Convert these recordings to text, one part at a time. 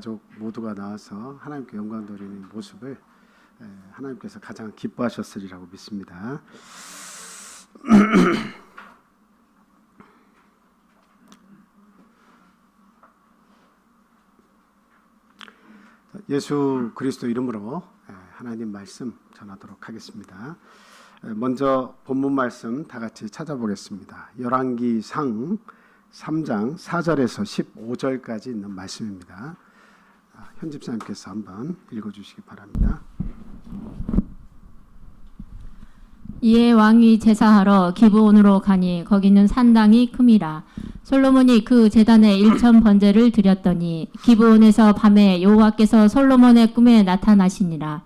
가족 모두가 나와서 하나님께 영광 돌리는 모습을 하나님께서 가장 기뻐하셨으리라고 믿습니다. 예수 그리스도 이름으로 하나님 말씀 전하도록 하겠습니다. 먼저 본문 말씀 다 같이 찾아보겠습니다. 열왕기상 3장 4절에서 15절까지 있는 말씀입니다. 현 집사님께서 한번 읽어주시기 바랍니다. 이에 왕이 제사하러 기브온으로 가니 거기는 산당이 큼이라. 솔로몬이 그 제단에 1천 번제를 드렸더니 기브온에서 밤에 여호와께서 솔로몬의 꿈에 나타나시니라.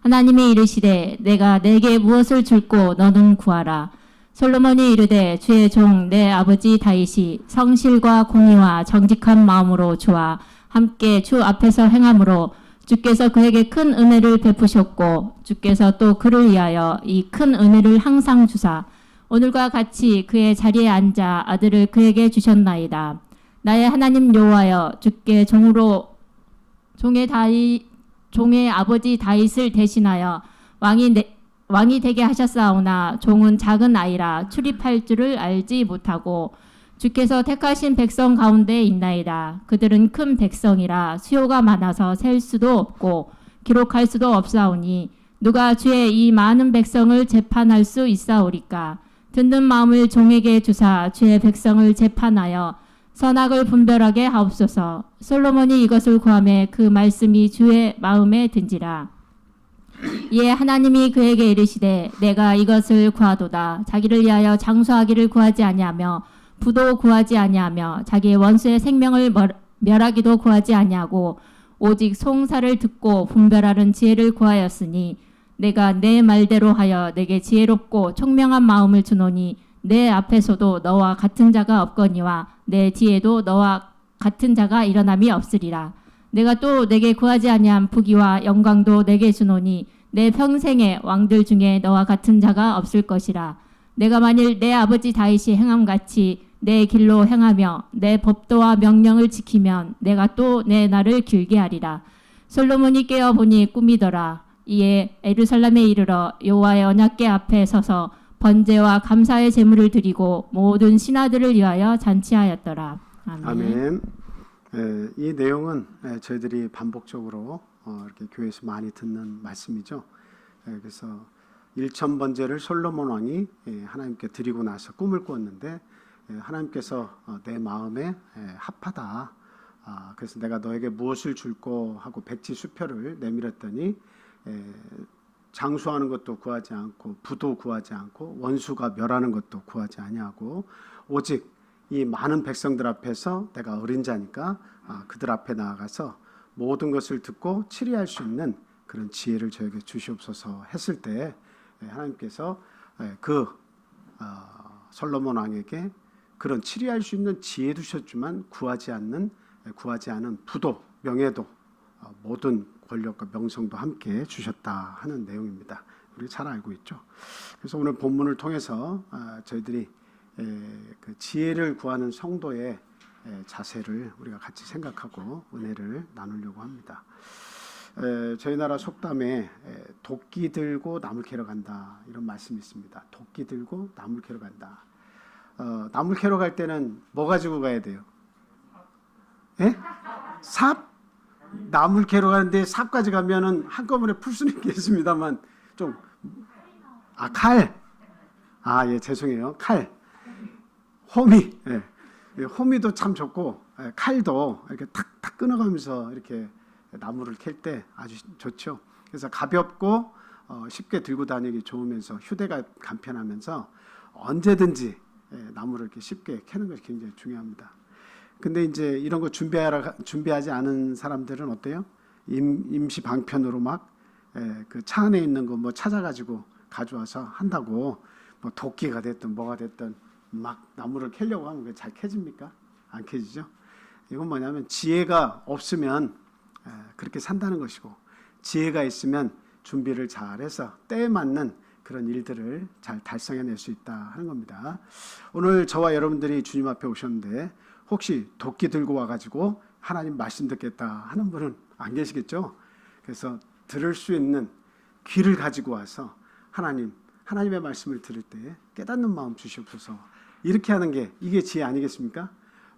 하나님이 이르시되 내가 내게 무엇을 줄고 너는 구하라. 솔로몬이 이르되 주의 종 내 아버지 다윗이 성실과 공의와 정직한 마음으로 주와 함께 주 앞에서 행함으로 주께서 그에게 큰 은혜를 베푸셨고 주께서 또 그를 위하여 이 큰 은혜를 항상 주사 오늘과 같이 그의 자리에 앉아 아들을 그에게 주셨나이다. 나의 하나님 여호와여 주께 종으로 종의 아버지 다윗을 대신하여 왕이 되게 하셨사오나 종은 작은 아이라 출입할 줄을 알지 못하고 주께서 택하신 백성 가운데 있나이다. 그들은 큰 백성이라 수요가 많아서 셀 수도 없고 기록할 수도 없사오니 누가 주의 이 많은 백성을 재판할 수 있사오리까. 듣는 마음을 종에게 주사 주의 백성을 재판하여 선악을 분별하게 하옵소서. 솔로몬이 이것을 구하매 그 말씀이 주의 마음에 든지라. 이에 하나님이 그에게 이르시되 내가 이것을 구하도다. 자기를 위하여 장수하기를 구하지 아니하며 부도 구하지 아니하며 자기의 원수의 생명을 멸하기도 구하지 아니하고 오직 송사를 듣고 분별하는 지혜를 구하였으니 내가 내 말대로 하여 내게 지혜롭고 총명한 마음을 주노니 내 앞에서도 너와 같은 자가 없거니와 내 뒤에도 너와 같은 자가 일어남이 없으리라. 내가 또 내게 구하지 아니한 부귀와 영광도 내게 주노니 내 평생에 왕들 중에 너와 같은 자가 없을 것이라. 내가 만일 내 아버지 다윗이 행함같이 내 길로 행하며 내 법도와 명령을 지키면 내가 또 내 날을 길게 하리라. 솔로몬이 깨어보니 꿈이더라. 이에 예루살렘에 이르러 여호와의 언약궤 앞에 서서 번제와 감사의 제물을 드리고 모든 신하들을 위하여 잔치하였더라. 아멘. 아멘. 이 내용은 저희들이 반복적으로 이렇게 교회에서 많이 듣는 말씀이죠. 그래서 1천 번제를 솔로몬 왕이 하나님께 드리고 나서 꿈을 꾸었는데 하나님께서 내 마음에 합하다. 그래서 내가 너에게 무엇을 줄고 하고 백지 수표를 내밀었더니 장수하는 것도 구하지 않고 부도 구하지 않고 원수가 멸하는 것도 구하지 아니하고 오직 이 많은 백성들 앞에서 내가 어린 자니까 그들 앞에 나아가서 모든 것을 듣고 치리할 수 있는 그런 지혜를 저에게 주시옵소서 했을 때 하나님께서 그 솔로몬 왕에게 그런 치리할 수 있는 지혜 주셨지만 구하지 않은 부도, 명예도 모든 권력과 명성도 함께 주셨다 하는 내용입니다. 우리 잘 알고 있죠. 그래서 오늘 본문을 통해서 저희들이 그 지혜를 구하는 성도의 자세를 우리가 같이 생각하고 은혜를 나누려고 합니다. 저희 나라 속담에 도끼 들고 나물 캐러 간다 이런 말씀이 있습니다. 도끼 들고 나물 캐러 간다. 나물 캐러 갈 때는 뭐 가지고 가야 돼요? 예? 삽? 나물 캐러 가는데 삽까지 가면은 한꺼번에 풀 수는 있겠습니다만 좀 칼. 예, 죄송해요. 칼. 호미. 호미도 참 좋고 칼도 이렇게 탁탁 끊어가면서 이렇게 나무를 캘 때 아주 좋죠. 그래서 가볍고 쉽게 들고 다니기 좋으면서 휴대가 간편하면서 언제든지 나무를 이렇게 쉽게 캐는 것이 굉장히 중요합니다. 근데 이제 이런 거 준비하지 않은 사람들은 어때요? 임시 방편으로 막 그 차 안에 있는 거 뭐 찾아가지고 가져와서 한다고 뭐 도끼가 됐든 뭐가 됐든 막 나무를 캐려고 하면 그게 잘 캐집니까? 안 캐지죠? 이건 뭐냐면 지혜가 없으면 그렇게 산다는 것이고 지혜가 있으면 준비를 잘해서 때에 맞는 그런 일들을 잘 달성해낼 수 있다 하는 겁니다. 오늘 저와 여러분들이 주님 앞에 오셨는데 혹시 도끼 들고 와가지고 하나님 말씀 듣겠다 하는 분은 안 계시겠죠? 그래서 들을 수 있는 귀를 가지고 와서 하나님의 말씀을 들을 때 깨닫는 마음 주시옵소서. 이렇게 하는 게 이게 지혜 아니겠습니까?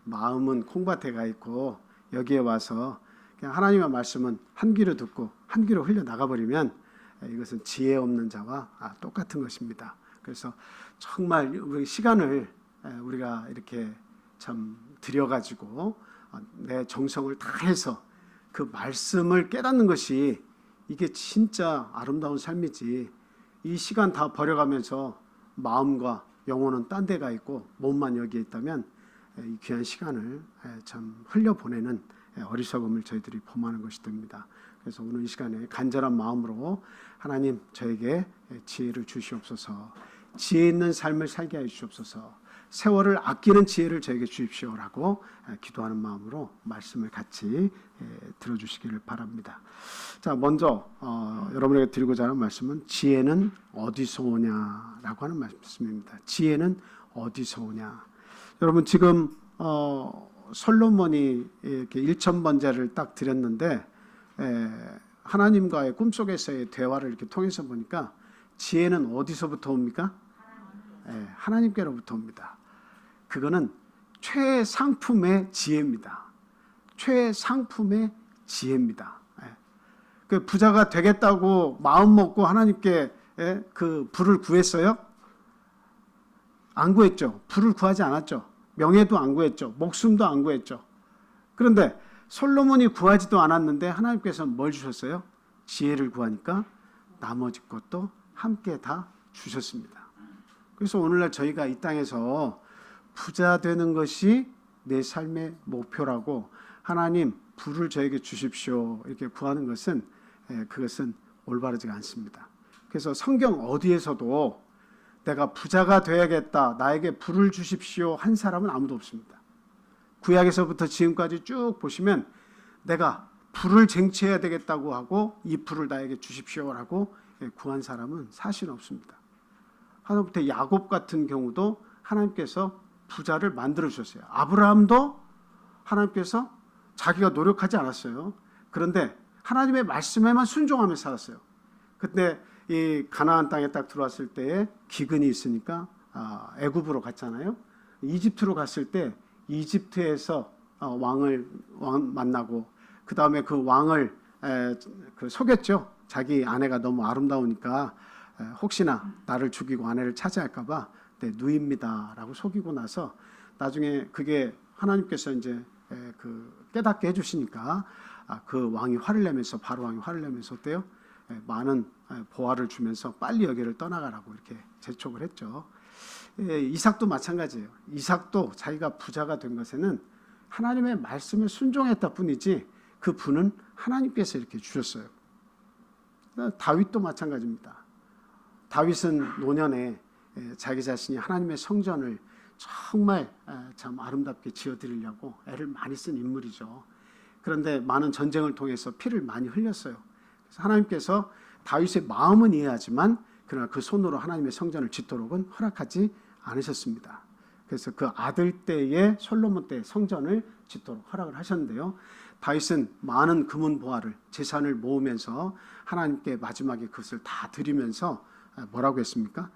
마음은 콩밭에 가 있고 여기에 와서 그냥 하나님의 말씀은 한 귀로 듣고 한 귀로 흘려 나가버리면 이것은 지혜 없는 자와 똑같은 것입니다. 그래서 정말 우리 시간을 우리가 이렇게 참 들여가지고 내 정성을 다해서 그 말씀을 깨닫는 것이 이게 진짜 아름다운 삶이지, 이 시간 다 버려가면서 마음과 영혼은 딴 데가 있고 몸만 여기에 있다면 이 귀한 시간을 참 흘려보내는 어리석음을 저희들이 범하는 것이 됩니다. 그래서 오늘 이 시간에 간절한 마음으로 하나님 저에게 지혜를 주시옵소서, 지혜 있는 삶을 살게 하여 주시옵소서, 세월을 아끼는 지혜를 저에게 주십시오라고 기도하는 마음으로 말씀을 같이 들어주시기를 바랍니다. 자, 먼저 여러분에게 드리고자 하는 말씀은 지혜는 어디서 오냐라고 하는 말씀입니다. 지혜는 어디서 오냐. 여러분 지금 솔로몬이 이렇게 1,000번제를 딱 드렸는데 하나님과의 꿈속에서의 대화를 이렇게 통해서 보니까 지혜는 어디서부터 옵니까? 하나님께로부터 옵니다. 그거는 최상품의 지혜입니다. 최상품의 지혜입니다. 그 부자가 되겠다고 마음 먹고 하나님께 그 부를 구했어요? 안 구했죠. 부를 구하지 않았죠. 명예도 안 구했죠. 목숨도 안 구했죠. 그런데 솔로몬이 구하지도 않았는데 하나님께서 뭘 주셨어요? 지혜를 구하니까 나머지 것도 함께 다 주셨습니다. 그래서 오늘날 저희가 이 땅에서 부자 되는 것이 내 삶의 목표라고 하나님 부를 저에게 주십시오 이렇게 구하는 것은 그것은 올바르지가 않습니다. 그래서 성경 어디에서도 내가 부자가 되어야겠다, 나에게 부를 주십시오 한 사람은 아무도 없습니다. 구약에서부터 지금까지 쭉 보시면 내가 부를 쟁취해야 되겠다고 하고 이 부를 나에게 주십시오라고 구한 사람은 사실 없습니다. 하나님부터 야곱 같은 경우도 하나님께서 부자를 만들어 주셨어요. 아브라함도 하나님께서 자기가 노력하지 않았어요. 그런데 하나님의 말씀에만 순종하며 살았어요. 근데 이 가나안 땅에 딱 들어왔을 때에 기근이 있으니까 애굽으로 갔잖아요. 이집트로 갔을 때 이집트에서 왕을 만나고 그 다음에 그 왕을 속였죠. 자기 아내가 너무 아름다우니까 혹시나 나를 죽이고 아내를 차지할까봐 누입니다라고 속이고 나서 나중에 그게 하나님께서 이제 깨닫게 해주시니까 그 왕이 화를 내면서 바로 왕이 화를 내면서 어때요? 많은 보화를 주면서 빨리 여기를 떠나가라고 이렇게 재촉을 했죠. 이삭도 마찬가지예요. 이삭도 자기가 부자가 된 것에는 하나님의 말씀에 순종했다 뿐이지 그 부는 하나님께서 이렇게 주셨어요. 다윗도 마찬가지입니다. 다윗은 노년에 자기 자신이 하나님의 성전을 정말 참 아름답게 지어드리려고 애를 많이 쓴 인물이죠. 그런데 많은 전쟁을 통해서 피를 많이 흘렸어요. 그래서 하나님께서 다윗의 마음은 이해하지만 그러나 그 손으로 하나님의 성전을 짓도록은 허락하지 않으셨습니다. 그래서 그 아들 때에 솔로몬 때 성전을 짓도록 허락을 하셨는데요. 다윗은 많은 금은 보화를 재산을 모으면서 하나님께 마지막에 그것을 다 드리면서 뭐라고 했습니까?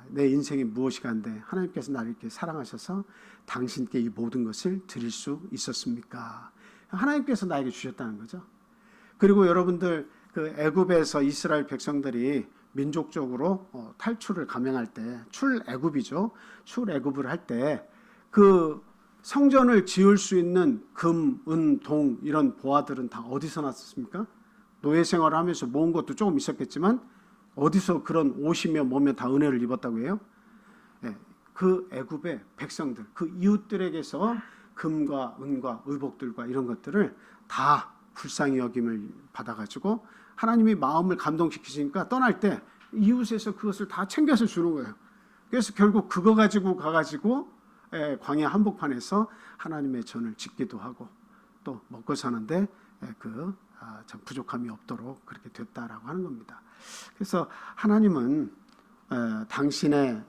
내 인생이 무엇이가 한데 하나님께서 나를 이렇게 사랑하셔서 당신께 이 모든 것을 드릴 수 있었습니까? 하나님께서 나에게 주셨다는 거죠. 그리고 여러분들 그 애굽에서 이스라엘 백성들이 민족적으로 탈출을 감행할 때 출애굽이죠. 출애굽을 할 때 그 성전을 지을 수 있는 금, 은, 동 이런 보화들은 다 어디서 났습니까? 노예 생활을 하면서 모은 것도 조금 있었겠지만 어디서 그런 옷이며 몸에 다 은혜를 입었다고 해요? 그 애굽의 백성들, 그 이웃들에게서 금과 은과 의복들과 이런 것들을 다 불쌍히 여김을 받아가지고 하나님이 마음을 감동시키시니까 떠날 때 이웃에서 그것을 다 챙겨서 주는 거예요. 그래서 결국 그거 가지고 가가지고 광야 한복판에서 하나님의 전을 짓기도 하고 또 먹고 사는데 참 부족함이 없도록 그렇게 됐다라고 하는 겁니다. 그래서 하나님은 당신의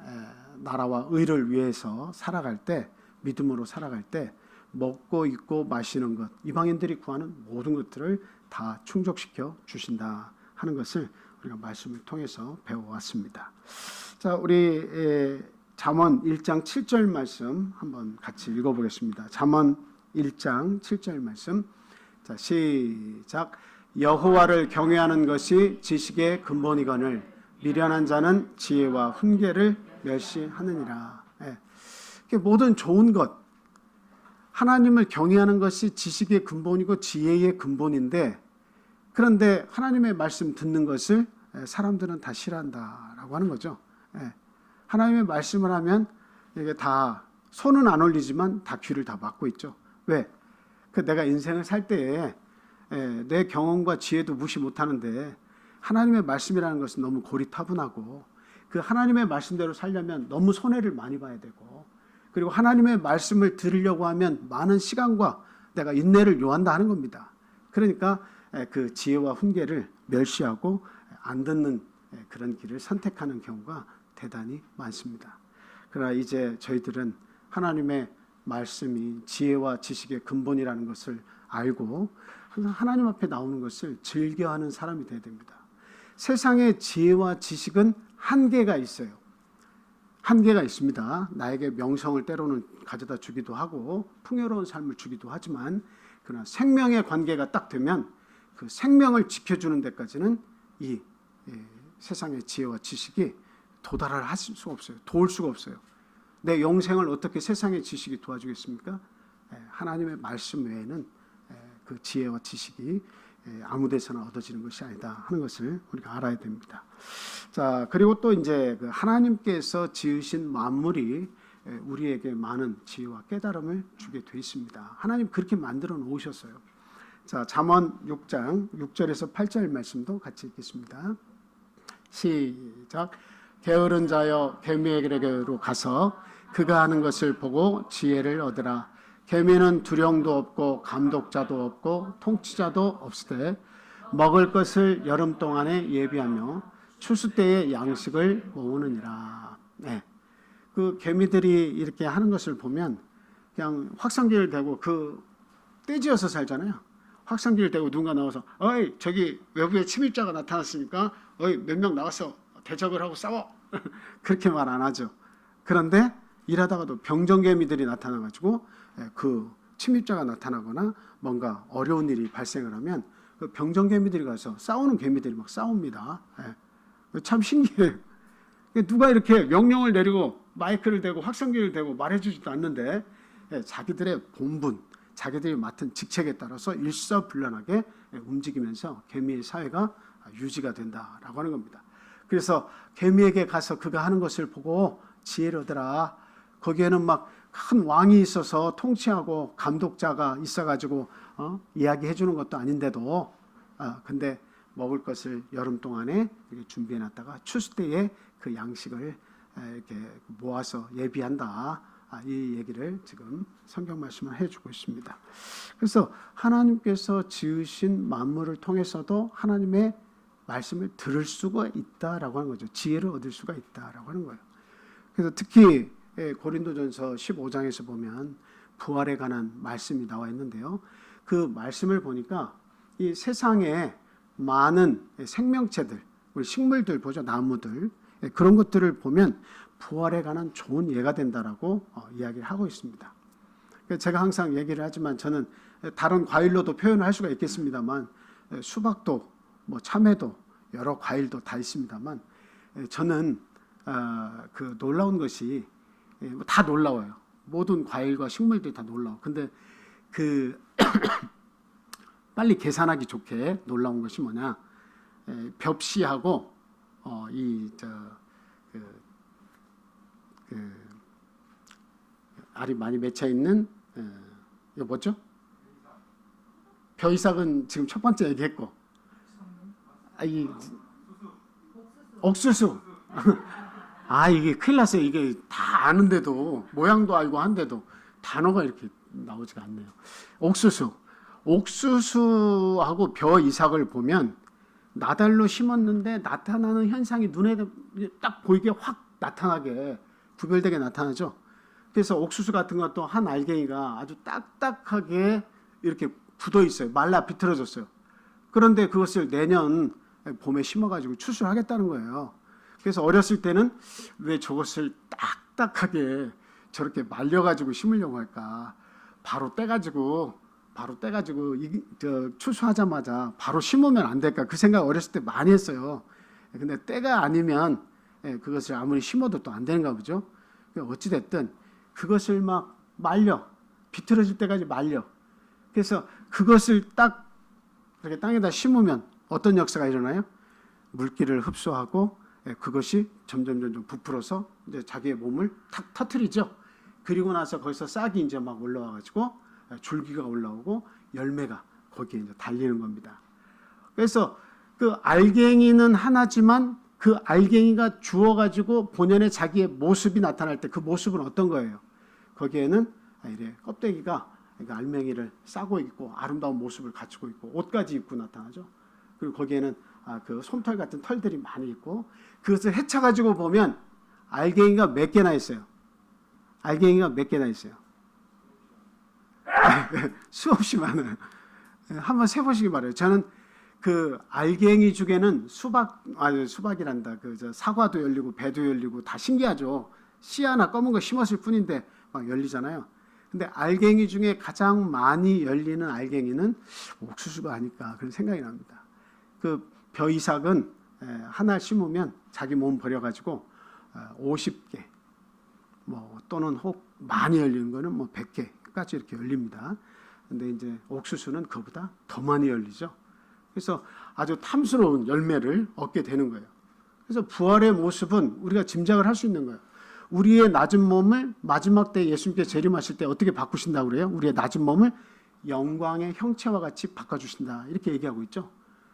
나라와 의를 위해서 살아갈 때, 믿음으로 살아갈 때 먹고 입고 마시는 것, 이방인들이 구하는 모든 것들을 다 충족시켜 주신다 하는 것을 우리가 말씀을 통해서 배워왔습니다. 자, 우리 잠언 1장 7절 말씀 한번 같이 읽어보겠습니다. 잠언 1장 7절 말씀. 자, 시작. 여호와를 경외하는 것이 지식의 근본이거늘 미련한 자는 지혜와 훈계를 멸시하느니라. 모든 좋은 것, 하나님을 경외하는 것이 지식의 근본이고 지혜의 근본인데, 그런데 하나님의 말씀 듣는 것을 사람들은 다 싫어한다라고 하는 거죠. 하나님의 말씀을 하면 이게 다 손은 안 올리지만 다 귀를 다 막고 있죠. 왜? 내가 인생을 살 때에 내 경험과 지혜도 무시 못하는데 하나님의 말씀이라는 것은 너무 고리타분하고, 그 하나님의 말씀대로 살려면 너무 손해를 많이 봐야 되고, 그리고 하나님의 말씀을 들으려고 하면 많은 시간과 내가 인내를 요한다 하는 겁니다. 그러니까 그 지혜와 훈계를 멸시하고 안 듣는 그런 길을 선택하는 경우가 대단히 많습니다. 그러나 이제 저희들은 하나님의 말씀이 지혜와 지식의 근본이라는 것을 알고 항상 하나님 앞에 나오는 것을 즐겨하는 사람이 되어야 됩니다. 세상의 지혜와 지식은 한계가 있어요. 한계가 있습니다. 나에게 명성을 때로는 가져다 주기도 하고 풍요로운 삶을 주기도 하지만, 그러나 생명의 관계가 딱 되면 그 생명을 지켜주는 데까지는 이 세상의 지혜와 지식이 도달을 하실 수가 없어요. 도울 수가 없어요. 내 영생을 어떻게 세상의 지식이 도와주겠습니까? 하나님의 말씀 외에는 그 지혜와 지식이 아무 데서나 얻어지는 것이 아니다 하는 것을 우리가 알아야 됩니다. 자, 그리고 또 이제 그 하나님께서 지으신 만물이 우리에게 많은 지혜와 깨달음을 주게 돼 있습니다. 하나님 그렇게 만들어 놓으셨어요. 자, 잠언 6장 6절에서 8절 말씀도 같이 읽겠습니다. 시작. 게으른 자여 개미에게로 가서 그가 하는 것을 보고 지혜를 얻으라. 개미는 두령도 없고 감독자도 없고 통치자도 없으되 먹을 것을 여름 동안에 예비하며 추수 때에 양식을 모으느니라. 그 개미들이 이렇게 하는 것을 보면 그냥 확성기를 대고 그 떼지어서 살잖아요. 확성기를 대고 누군가 나와서 어이 저기 외부에 침입자가 나타났으니까 어이 몇 명 나와서 대적을 하고 싸워. 그렇게 말 안 하죠. 그런데 일하다가도 병정개미들이 나타나가지고 그 침입자가 나타나거나 뭔가 어려운 일이 발생을 하면 그 병정개미들이 가서 싸우는 개미들이 막 싸웁니다. 참 신기해요. 누가 이렇게 명령을 내리고 마이크를 대고 확성기를 대고 말해주지도 않는데 자기들의 본분, 자기들이 맡은 직책에 따라서 일사불란하게 움직이면서 개미의 사회가 유지가 된다라고 하는 겁니다. 그래서 개미에게 가서 그가 하는 것을 보고 지혜를 얻으라. 거기에는 막 큰 왕이 있어서 통치하고 감독자가 있어가지고 이야기해 주는 것도 아닌데도 근데 먹을 것을 여름 동안에 이렇게 준비해놨다가 추수 때에 그 양식을 이렇게 모아서 예비한다. 이 얘기를 지금 성경 말씀을 해주고 있습니다. 그래서 하나님께서 지으신 만물을 통해서도 하나님의 말씀을 들을 수가 있다라고 하는 거죠. 지혜를 얻을 수가 있다라고 하는 거예요. 그래서 특히 고린도전서 15장에서 보면 부활에 관한 말씀이 나와 있는데요. 그 말씀을 보니까 이 세상에 많은 생명체들, 우리 식물들 보죠, 나무들, 그런 것들을 보면 부활에 관한 좋은 예가 된다라고 이야기를 하고 있습니다. 제가 항상 얘기를 하지만 저는 다른 과일로도 표현을 할 수가 있겠습니다만 수박도 뭐 참외도 여러 과일도 다 있습니다만 저는 그 놀라운 것이 다 놀라워요. 모든 과일과 식물들이 다 놀라워. 근데 그 빨리 계산하기 좋게 놀라운 것이 뭐냐? 벽시하고 알이 많이 맺혀 있는 이거 뭐죠? 벼이삭은 지금 첫 번째 얘기했고, 이 옥수수. 이게 큰일 났어요. 이게 다 아는데도 모양도 알고 한데도 단어가 이렇게 나오지가 않네요. 옥수수하고 벼이삭을 보면 나달로 심었는데 나타나는 현상이 눈에 딱 보이게 확 나타나게 구별되게 나타나죠. 그래서 옥수수 같은 것도 한 알갱이가 아주 딱딱하게 이렇게 굳어 있어요. 말라 비틀어졌어요. 그런데 그것을 내년 봄에 심어가지고 추수하겠다는 거예요. 그래서 어렸을 때는 왜 저것을 딱딱하게 저렇게 말려가지고 심으려고 할까? 바로 떼가지고 추수하자마자 바로 심으면 안 될까? 그 생각 어렸을 때 많이 했어요. 근데 때가 아니면 그것을 아무리 심어도 또 안 되는가 보죠. 어찌 됐든 그것을 막 말려 비틀어질 때까지 말려. 그래서 그것을 딱 이렇게 땅에다 심으면 어떤 역사가 일어나요? 물기를 흡수하고 그것이 점점 부풀어서 이제 자기의 몸을 탁 터트리죠. 그리고 나서 거기서 싹이 이제 막 올라와가지고 줄기가 올라오고 열매가 거기에 이제 달리는 겁니다. 그래서 그 알갱이는 하나지만 그 알갱이가 주어가지고 본연의 자기의 모습이 나타날 때 그 모습은 어떤 거예요? 거기에는 이래 껍데기가 알맹이를 싸고 있고 아름다운 모습을 갖추고 있고 옷까지 입고 나타나죠. 그리고 거기에는 그 솜털 같은 털들이 많이 있고 그것을 헤쳐가지고 보면 알갱이가 몇 개나 있어요. 알갱이가 몇 개나 있어요. 수없이 많아요. 한번 세보시기 바라요. 저는 그 알갱이 중에는 수박이란다. 사과도 열리고 배도 열리고 다 신기하죠. 씨 하나 검은 거 심었을 뿐인데 막 열리잖아요. 근데 알갱이 중에 가장 많이 열리는 알갱이는 옥수수가 아닐까 그런 생각이 납니다. 그 벼이삭은 하나 심으면 자기 몸 버려가지고 50개 또는 혹 많이 열리는 거는 100개까지 이렇게 열립니다. 근데 이제 옥수수는 그보다 더 많이 열리죠. 그래서 아주 탐스러운 열매를 얻게 되는 거예요. 그래서 부활의 모습은 우리가 짐작을 할 수 있는 거예요. 우리의 낮은 몸을 마지막 때 예수님께서 재림하실 때 어떻게 바꾸신다고 그래요? 우리의 낮은 몸을 영광의 형체와 같이 바꿔주신다. 이렇게 얘기하고 있죠.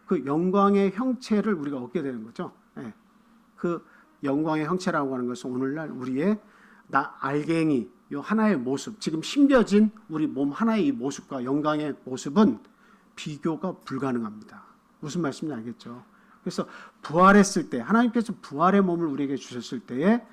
그 영광의 형체를 우리가 얻게 되는 거죠. 그 영광의 형체라고 하는 것은 오늘날 우리의 알갱이 요 하나의 모습, 지금 심겨진 우리 몸 하나의 이 모습과 영광의 모습은 비교가 불가능합니다. 무슨 말씀인지 알겠죠? 그래서 부활했을 때 하나님께서 부활의 몸을 우리에게 주셨을 때에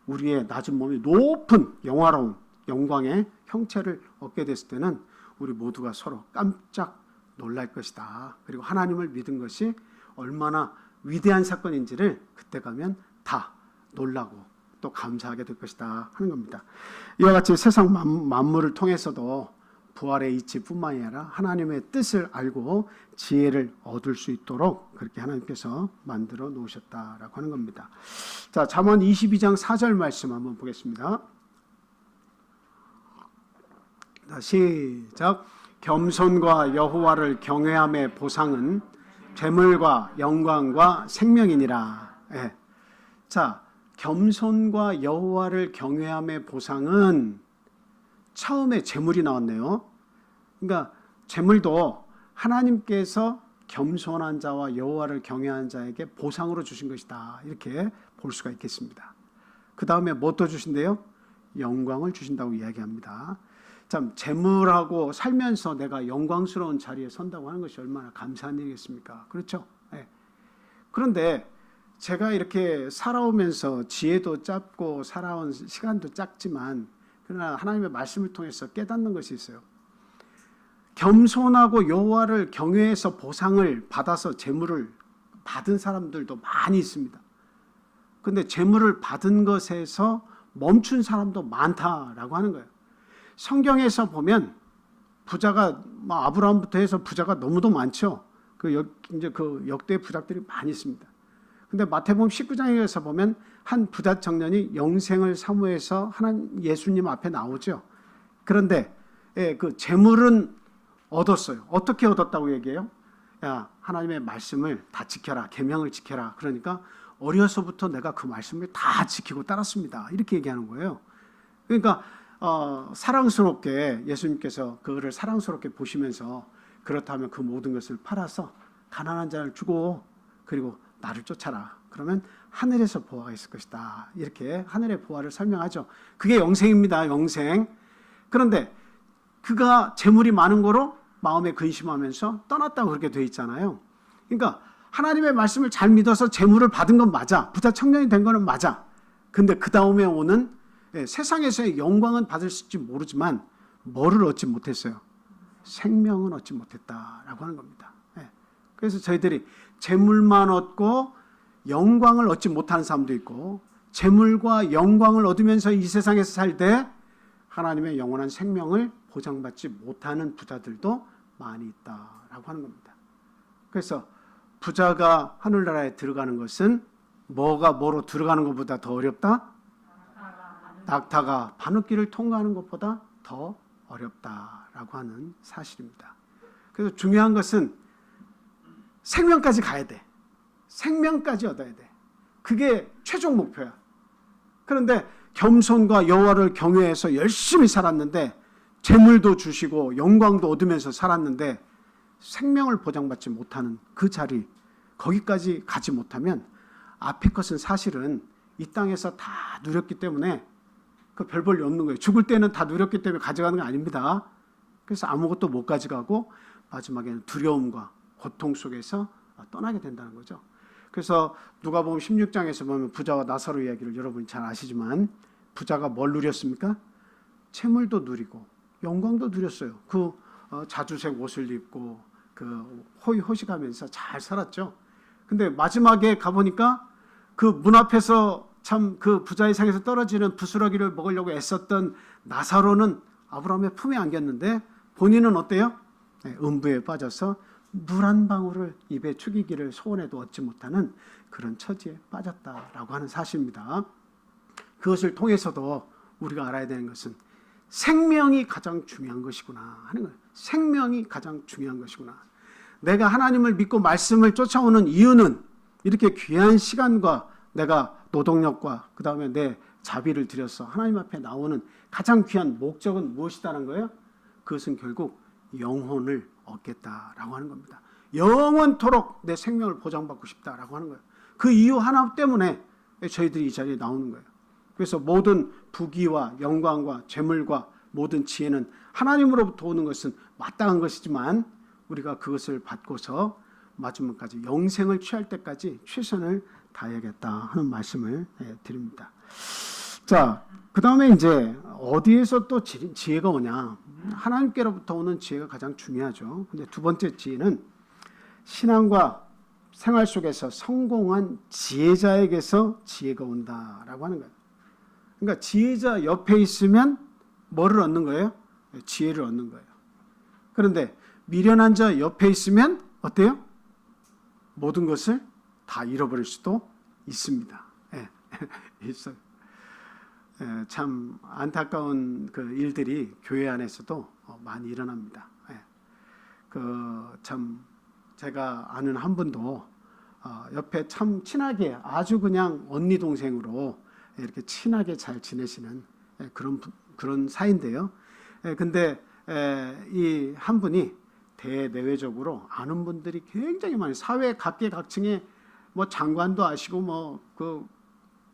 우리의 낮은 몸이 높은 영화로운 영광의 형체를 얻게 됐을 때는 우리 모두가 서로 깜짝 놀랄 것이다. 그리고 하나님을 믿은 것이 얼마나 위대한 사건인지를 그때 가면 다 놀라고 또 감사하게 될 것이다 하는 겁니다. 이와 같이 세상 만물을 통해서도 부활의 이치뿐만이 아니라 하나님의 뜻을 알고 지혜를 얻을 수 있도록 그렇게 하나님께서 만들어 놓으셨다라고 하는 겁니다. 자, 잠언 22장 4절 말씀 한번 보겠습니다. 시작. 겸손과 여호와를 경외함의 보상은 재물과 영광과 생명이니라. 자, 겸손과 여호와를 경외함의 보상은 처음에 재물이 나왔네요. 그러니까 재물도 하나님께서 겸손한 자와 여호와를 경외한 자에게 보상으로 주신 것이다. 이렇게 볼 수가 있겠습니다. 그 다음에 뭐 또 주신대요? 영광을 주신다고 이야기합니다. 참 재물하고 살면서 내가 영광스러운 자리에 선다고 하는 것이 얼마나 감사한 일이겠습니까? 그렇죠? 그런데 제가 이렇게 살아오면서 지혜도 짧고 살아온 시간도 짧지만 그러나 하나님의 말씀을 통해서 깨닫는 것이 있어요. 겸손하고 여호와를 경외해서 보상을 받아서 재물을 받은 사람들도 많이 있습니다. 그런데 재물을 받은 것에서 멈춘 사람도 많다라고 하는 거예요. 성경에서 보면 부자가 아브라함부터 해서 부자가 너무도 많죠. 이제 그 역대 부자들이 많이 있습니다. 근데 마태복음 19장에서 보면 한 부자 청년이 영생을 사모해서 하나님 예수님 앞에 나오죠. 그런데 그 재물은 얻었어요. 어떻게 얻었다고 얘기해요? 야, 하나님의 말씀을 다 지켜라. 계명을 지켜라. 그러니까 어려서부터 내가 그 말씀을 다 지키고 따랐습니다. 이렇게 얘기하는 거예요. 그러니까 사랑스럽게 예수님께서 그거를 사랑스럽게 보시면서 그렇다면 그 모든 것을 팔아서 가난한 자를 주고 그리고 나를 쫓아라. 그러면 하늘에서 보화가 있을 것이다. 이렇게 하늘의 보화를 설명하죠. 그게 영생입니다. 영생. 그런데 그가 재물이 많은 거로 마음에 근심하면서 떠났다고 그렇게 돼 있잖아요. 그러니까 하나님의 말씀을 잘 믿어서 재물을 받은 건 맞아. 부자 청년이 된 거는 맞아. 근데 그 다음에 오는 세상에서의 영광은 받을지 모르지만 뭐를 얻지 못했어요? 생명은 얻지 못했다라고 하는 겁니다. 그래서 저희들이 재물만 얻고 영광을 얻지 못하는 사람도 있고, 재물과 영광을 얻으면서 이 세상에서 살 때 하나님의 영원한 생명을 보장받지 못하는 부자들도 많이 있다라고 하는 겁니다. 그래서 부자가 하늘나라에 들어가는 것은 뭐가 뭐로 들어가는 것보다 더 어렵다? 낙타가 바느길을 통과하는 것보다 더 어렵다라고 하는 사실입니다. 그래서 중요한 것은 생명까지 가야 돼. 생명까지 얻어야 돼. 그게 최종 목표야. 그런데 겸손과 여호와를 경외해서 열심히 살았는데, 재물도 주시고 영광도 얻으면서 살았는데 생명을 보장받지 못하는 그 자리, 거기까지 가지 못하면 앞에 것은 사실은 이 땅에서 다 누렸기 때문에 그 별 볼일 없는 거예요. 죽을 때는 다 누렸기 때문에 가져가는 게 아닙니다. 그래서 아무것도 못 가져가고 마지막에는 두려움과 고통 속에서 떠나게 된다는 거죠. 그래서 누가복음 16장에서 보면 부자와 나사로 이야기를 여러분이 잘 아시지만, 부자가 뭘 누렸습니까? 재물도 누리고 영광도 누렸어요. 그 자주색 옷을 입고 그 호의호식하면서 잘 살았죠. 근데 마지막에 가보니까 그 문 앞에서 참 그 부자의 상에서 떨어지는 부스러기를 먹으려고 애썼던 나사로는 아브라함의 품에 안겼는데, 본인은 어때요? 음부에 빠져서 물 한 방울을 입에 축이기를 소원해도 얻지 못하는 그런 처지에 빠졌다라고 하는 사실입니다. 그것을 통해서도 우리가 알아야 되는 것은 생명이 가장 중요한 것이구나 하는 거예요. 생명이 가장 중요한 것이구나. 내가 하나님을 믿고 말씀을 쫓아오는 이유는 이렇게 귀한 시간과 내가 노동력과 그 다음에 내 자비를 들여서 하나님 앞에 나오는 가장 귀한 목적은 무엇이다는 거예요? 그것은 결국 영혼을 얻겠다라고 하는 겁니다. 영원토록 내 생명을 보장받고 싶다라고 하는 거예요. 그 이유 하나 때문에 저희들이 이 자리에 나오는 거예요. 그래서 모든 부귀와 영광과 재물과 모든 지혜는 하나님으로부터 오는 것은 마땅한 것이지만, 우리가 그것을 받고서 마지막까지 영생을 취할 때까지 최선을 다해야겠다 하는 말씀을 드립니다. 자, 그 다음에 이제 어디에서 또 지혜가 오냐? 하나님께로부터 오는 지혜가 가장 중요하죠. 근데 두 번째 지혜는 신앙과 생활 속에서 성공한 지혜자에게서 지혜가 온다라고 하는 거예요. 그러니까 지혜자 옆에 있으면 뭐를 얻는 거예요? 지혜를 얻는 거예요. 그런데 미련한 자 옆에 있으면 어때요? 모든 것을 다 잃어버릴 수도 있습니다. 있어요. 참 안타까운 그 일들이 교회 안에서도 많이 일어납니다. 참 제가 아는 한 분도 옆에 참 친하게, 아주 그냥 언니 동생으로 이렇게 친하게 잘 지내시는 그런 사이인데요. 근데 이 한 분이 대내외적으로 아는 분들이 굉장히 많아요. 사회 각계각층에 뭐 장관도 아시고 뭐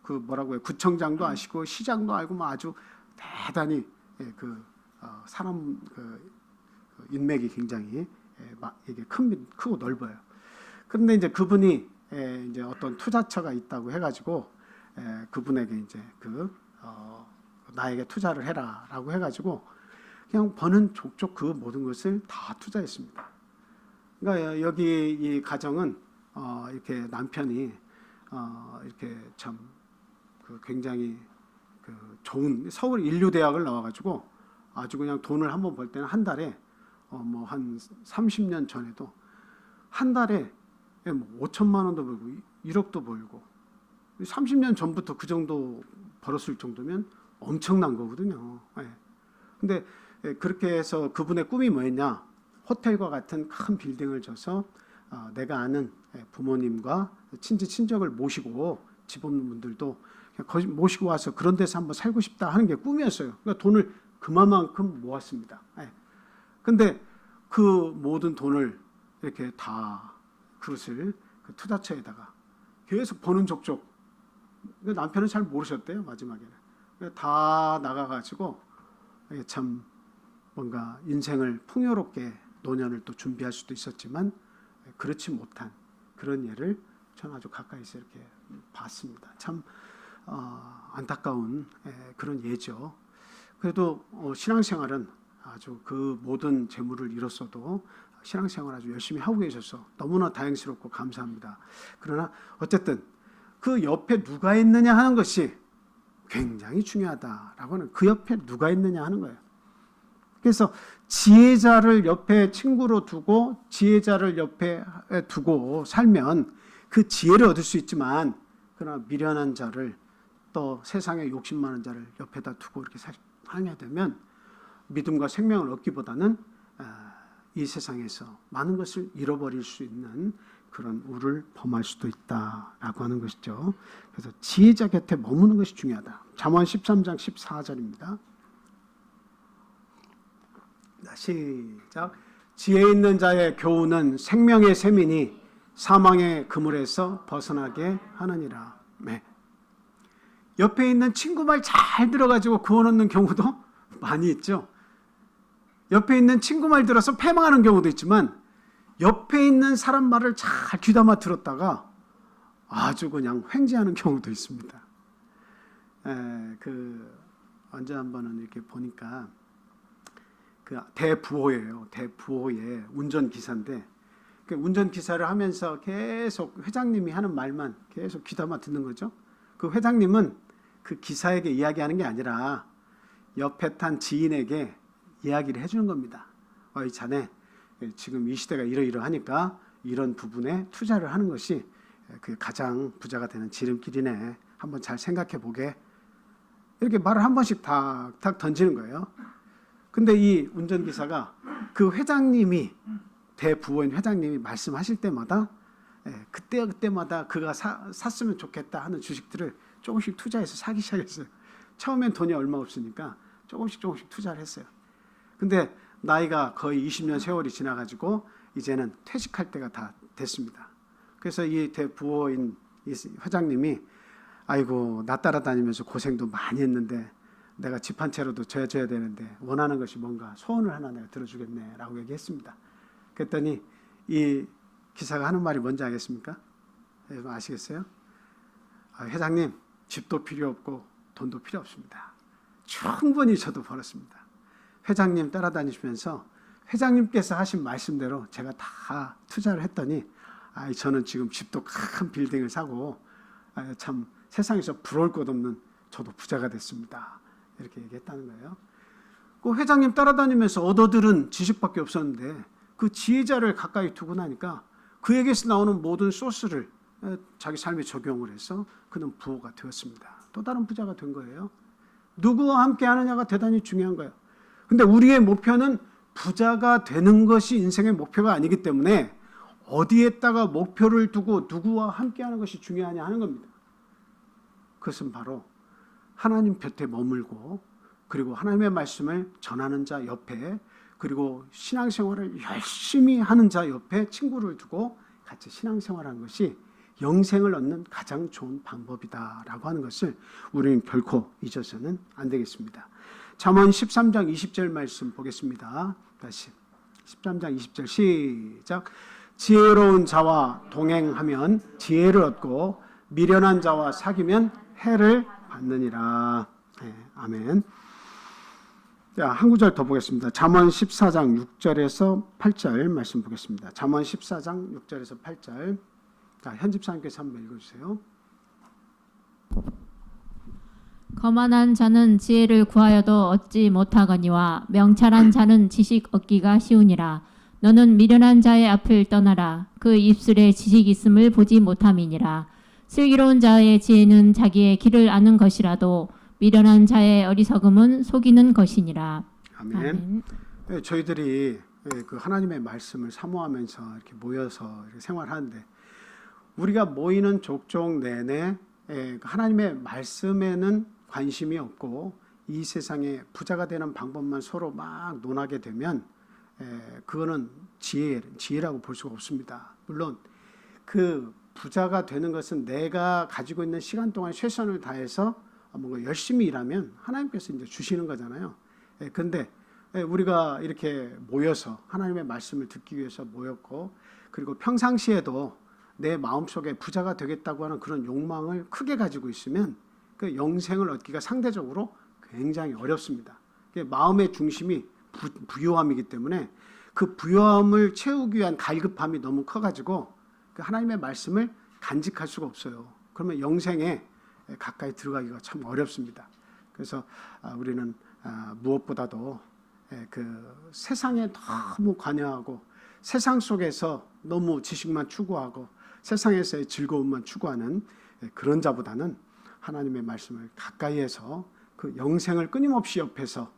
그 뭐라고요, 구청장도 아시고 시장도 알고 뭐 아주 대단히 사람 인맥이 굉장히 이게 크고 넓어요. 그런데 이제 그분이 이제 어떤 투자처가 있다고 해가지고 그분에게 이제 나에게 투자를 해라라고 해가지고 그냥 버는 족족 그 모든 것을 다 투자했습니다. 그러니까 여기 이 가정은 이렇게 남편이 이렇게 참 굉장히 좋은 서울 인류대학을 나와가지고 아주 그냥 돈을 한번 벌 때는 한 달에 뭐 한 30년 전에도 한 달에 뭐 5천만 원도 벌고 1억도 벌고, 30년 전부터 그 정도 벌었을 정도면 엄청난 거거든요. 근데 그렇게 해서 그분의 꿈이 뭐였냐? 호텔과 같은 큰 빌딩을 져서 내가 아는 부모님과 친지친적을 모시고, 집 없는 분들도 모시고 와서 그런 데서 한번 살고 싶다 하는 게 꿈이었어요. 그러니까 돈을 그만큼 모았습니다. 근데 그 모든 돈을 이렇게 다 그것을 그 투자처에다가 계속 버는 족족, 남편은 잘 모르셨대요. 마지막에는 다 나가가지고 참 뭔가 인생을 풍요롭게 노년을 또 준비할 수도 있었지만 그렇지 못한 그런 예를 저는 아주 가까이서 이렇게 봤습니다. 참 안타까운 그런 예죠. 그래도 신앙생활은 아주 그 모든 재물을 잃었어도 신앙생활 아주 열심히 하고 계셔서 너무나 다행스럽고 감사합니다. 그러나 어쨌든 그 옆에 누가 있느냐 하는 것이 굉장히 중요하다라고 하는, 그 옆에 누가 있느냐 하는 거예요. 그래서 지혜자를 옆에 친구로 두고 지혜자를 옆에 두고 살면 그 지혜를 얻을 수 있지만, 그러나 미련한 자를, 또 세상에 욕심 많은 자를 옆에다 두고 이렇게 살게 되면 믿음과 생명을 얻기보다는 이 세상에서 많은 것을 잃어버릴 수 있는 그런 우를 범할 수도 있다라고 하는 것이죠. 그래서 지혜자 곁에 머무는 것이 중요하다. 잠언 13장 14절입니다. 시작. 지혜 있는 자의 교훈은 생명의 샘이니 사망의 그물에서 벗어나게 하느니라. 네. 옆에 있는 친구 말 잘 들어가지고 구원 얻는 경우도 많이 있죠. 옆에 있는 친구 말 들어서 패망하는 경우도 있지만, 옆에 있는 사람 말을 잘 귀담아 들었다가 아주 그냥 횡재하는 경우도 있습니다. 언제 한 번은 이렇게 보니까 그 대부호예요. 대부호의 운전기사인데, 그 운전기사를 하면서 계속 회장님이 하는 말만 계속 귀담아 듣는 거죠. 그 회장님은 그 기사에게 이야기하는 게 아니라 옆에 탄 지인에게 이야기를 해주는 겁니다. 이 자네 지금 이 시대가 이러이러하니까 이런 부분에 투자를 하는 것이 그 가장 부자가 되는 지름길이네. 한번 잘 생각해 보게. 이렇게 말을 한 번씩 탁탁 던지는 거예요. 근데 이 운전기사가 그 회장님이, 대부호인 회장님이 말씀하실 때마다 그때마다 그가 샀으면 좋겠다 하는 주식들을 조금씩 투자해서 사기 시작했어요. 처음엔 돈이 얼마 없으니까 조금씩 투자를 했어요. 근데 나이가 거의 20년 세월이 지나가지고 이제는 퇴직할 때가 다 됐습니다. 그래서 이 대부호인 이 회장님이, 아이고 나 따라다니면서 고생도 많이 했는데 내가 집 한 채로도 져줘야 되는데 원하는 것이 뭔가, 소원을 하나 내가 들어주겠네 라고 얘기했습니다. 그랬더니 이 기사가 하는 말이 뭔지 알겠습니까? 여러분 아시겠어요? 회장님, 집도 필요 없고 돈도 필요 없습니다. 충분히 저도 벌었습니다. 회장님 따라다니시면서 회장님께서 하신 말씀대로 제가 다 투자를 했더니 저는 지금 집도 큰 빌딩을 사고 참 세상에서 부러울 것 없는 저도 부자가 됐습니다. 이렇게 얘기했다는 거예요. 그 회장님 따라다니면서 얻어들은 지식밖에 없었는데 그 지혜자를 가까이 두고 나니까 그에게서 나오는 모든 소스를 자기 삶에 적용을 해서 그는 부호가 되었습니다. 또 다른 부자가 된 거예요. 누구와 함께 하느냐가 대단히 중요한 거예요. 근데 우리의 목표는 부자가 되는 것이 인생의 목표가 아니기 때문에 어디에다가 목표를 두고 누구와 함께 하는 것이 중요하냐 하는 겁니다. 그것은 바로 하나님 곁에 머물고, 그리고 하나님의 말씀을 전하는 자 옆에, 그리고 신앙생활을 열심히 하는 자 옆에 친구를 두고 같이 신앙생활하는 것이 영생을 얻는 가장 좋은 방법이다라고 하는 것을 우리는 결코 잊어서는 안 되겠습니다. 잠언 13장 20절 말씀 보겠습니다. 다시 13장 20절 시작. 지혜로운 자와 동행하면 지혜를 얻고 미련한 자와 사귀면 해를 받느니라. 네, 아멘. 자, 한 구절 더 보겠습니다. 잠언 14장 6절에서 8절 말씀 보겠습니다. 잠언 14장 6절에서 8절. 자, 현집사님께서 한번 읽어주세요. 거만한 자는 지혜를 구하여도 얻지 못하거니와 명철한 자는 지식 얻기가 쉬우니라. 너는 미련한 자의 앞을 떠나라. 그 입술에 지식 있음을 보지 못함이니라. 슬기로운 자의 지혜는 자기의 길을 아는 것이라도 미련한 자의 어리석음은 속이는 것이니라. 아멘. 아멘. 네, 저희들이 그 하나님의 말씀을 사모하면서 이렇게 모여서 이렇게 생활하는데, 우리가 모이는 족족 내내 하나님의 말씀에는 관심이 없고 이 세상에 부자가 되는 방법만 서로 막 논하게 되면 그거는 지혜라고 볼 수가 없습니다. 물론 그 부자가 되는 것은 내가 가지고 있는 시간 동안 최선을 다해서 뭔가 열심히 일하면 하나님께서 이제 주시는 거잖아요. 그런데 우리가 이렇게 모여서 하나님의 말씀을 듣기 위해서 모였고, 그리고 평상시에도 내 마음속에 부자가 되겠다고 하는 그런 욕망을 크게 가지고 있으면 그 영생을 얻기가 상대적으로 굉장히 어렵습니다. 마음의 중심이 부요함이기 때문에 그 부요함을 채우기 위한 갈급함이 너무 커가지고 그 하나님의 말씀을 간직할 수가 없어요. 그러면 영생에 가까이 들어가기가 참 어렵습니다. 그래서 우리는 무엇보다도 그 세상에 너무 관여하고 세상 속에서 너무 지식만 추구하고 세상에서의 즐거움만 추구하는 그런 자보다는 하나님의 말씀을 가까이에서 그 영생을 끊임없이 옆에서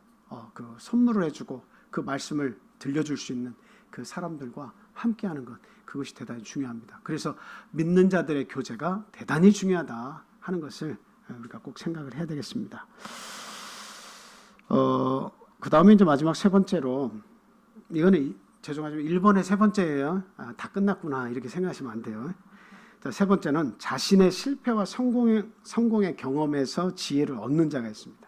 그 선물을 해주고 그 말씀을 들려줄 수 있는 그 사람들과 함께하는 것, 그것이 대단히 중요합니다. 그래서 믿는 자들의 교제가 대단히 중요하다 하는 것을 우리가 꼭 생각을 해야 되겠습니다. 그 다음에 이제 마지막 세 번째로, 이거는 죄송하지만 1번의 세 번째예요. 다 끝났구나 이렇게 생각하시면 안 돼요. 자, 세 번째는 자신의 실패와 성공의 경험에서 지혜를 얻는 자가 있습니다.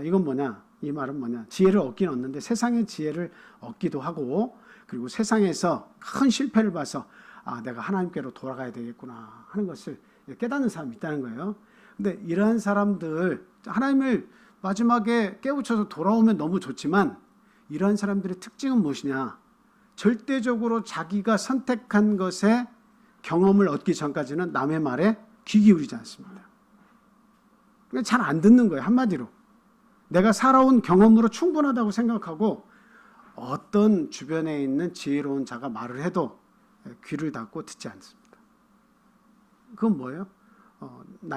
이건 뭐냐? 이 말은 뭐냐? 지혜를 얻긴 얻는데 세상의 지혜를 얻기도 하고, 그리고 세상에서 큰 실패를 봐서 내가 하나님께로 돌아가야 되겠구나 하는 것을 깨닫는 사람이 있다는 거예요. 근데 이러한 사람들, 하나님을 마지막에 깨우쳐서 돌아오면 너무 좋지만 이러한 사람들의 특징은 무엇이냐? 절대적으로 자기가 선택한 것에 경험을 얻기 전까지는 남의 말에 귀 기울이지 않습니다. 잘 안 듣는 거예요. 한마디로 내가 살아온 경험으로 충분하다고 생각하고 어떤 주변에 있는 지혜로운 자가 말을 해도 귀를 닫고 듣지 않습니다. 그건 뭐예요?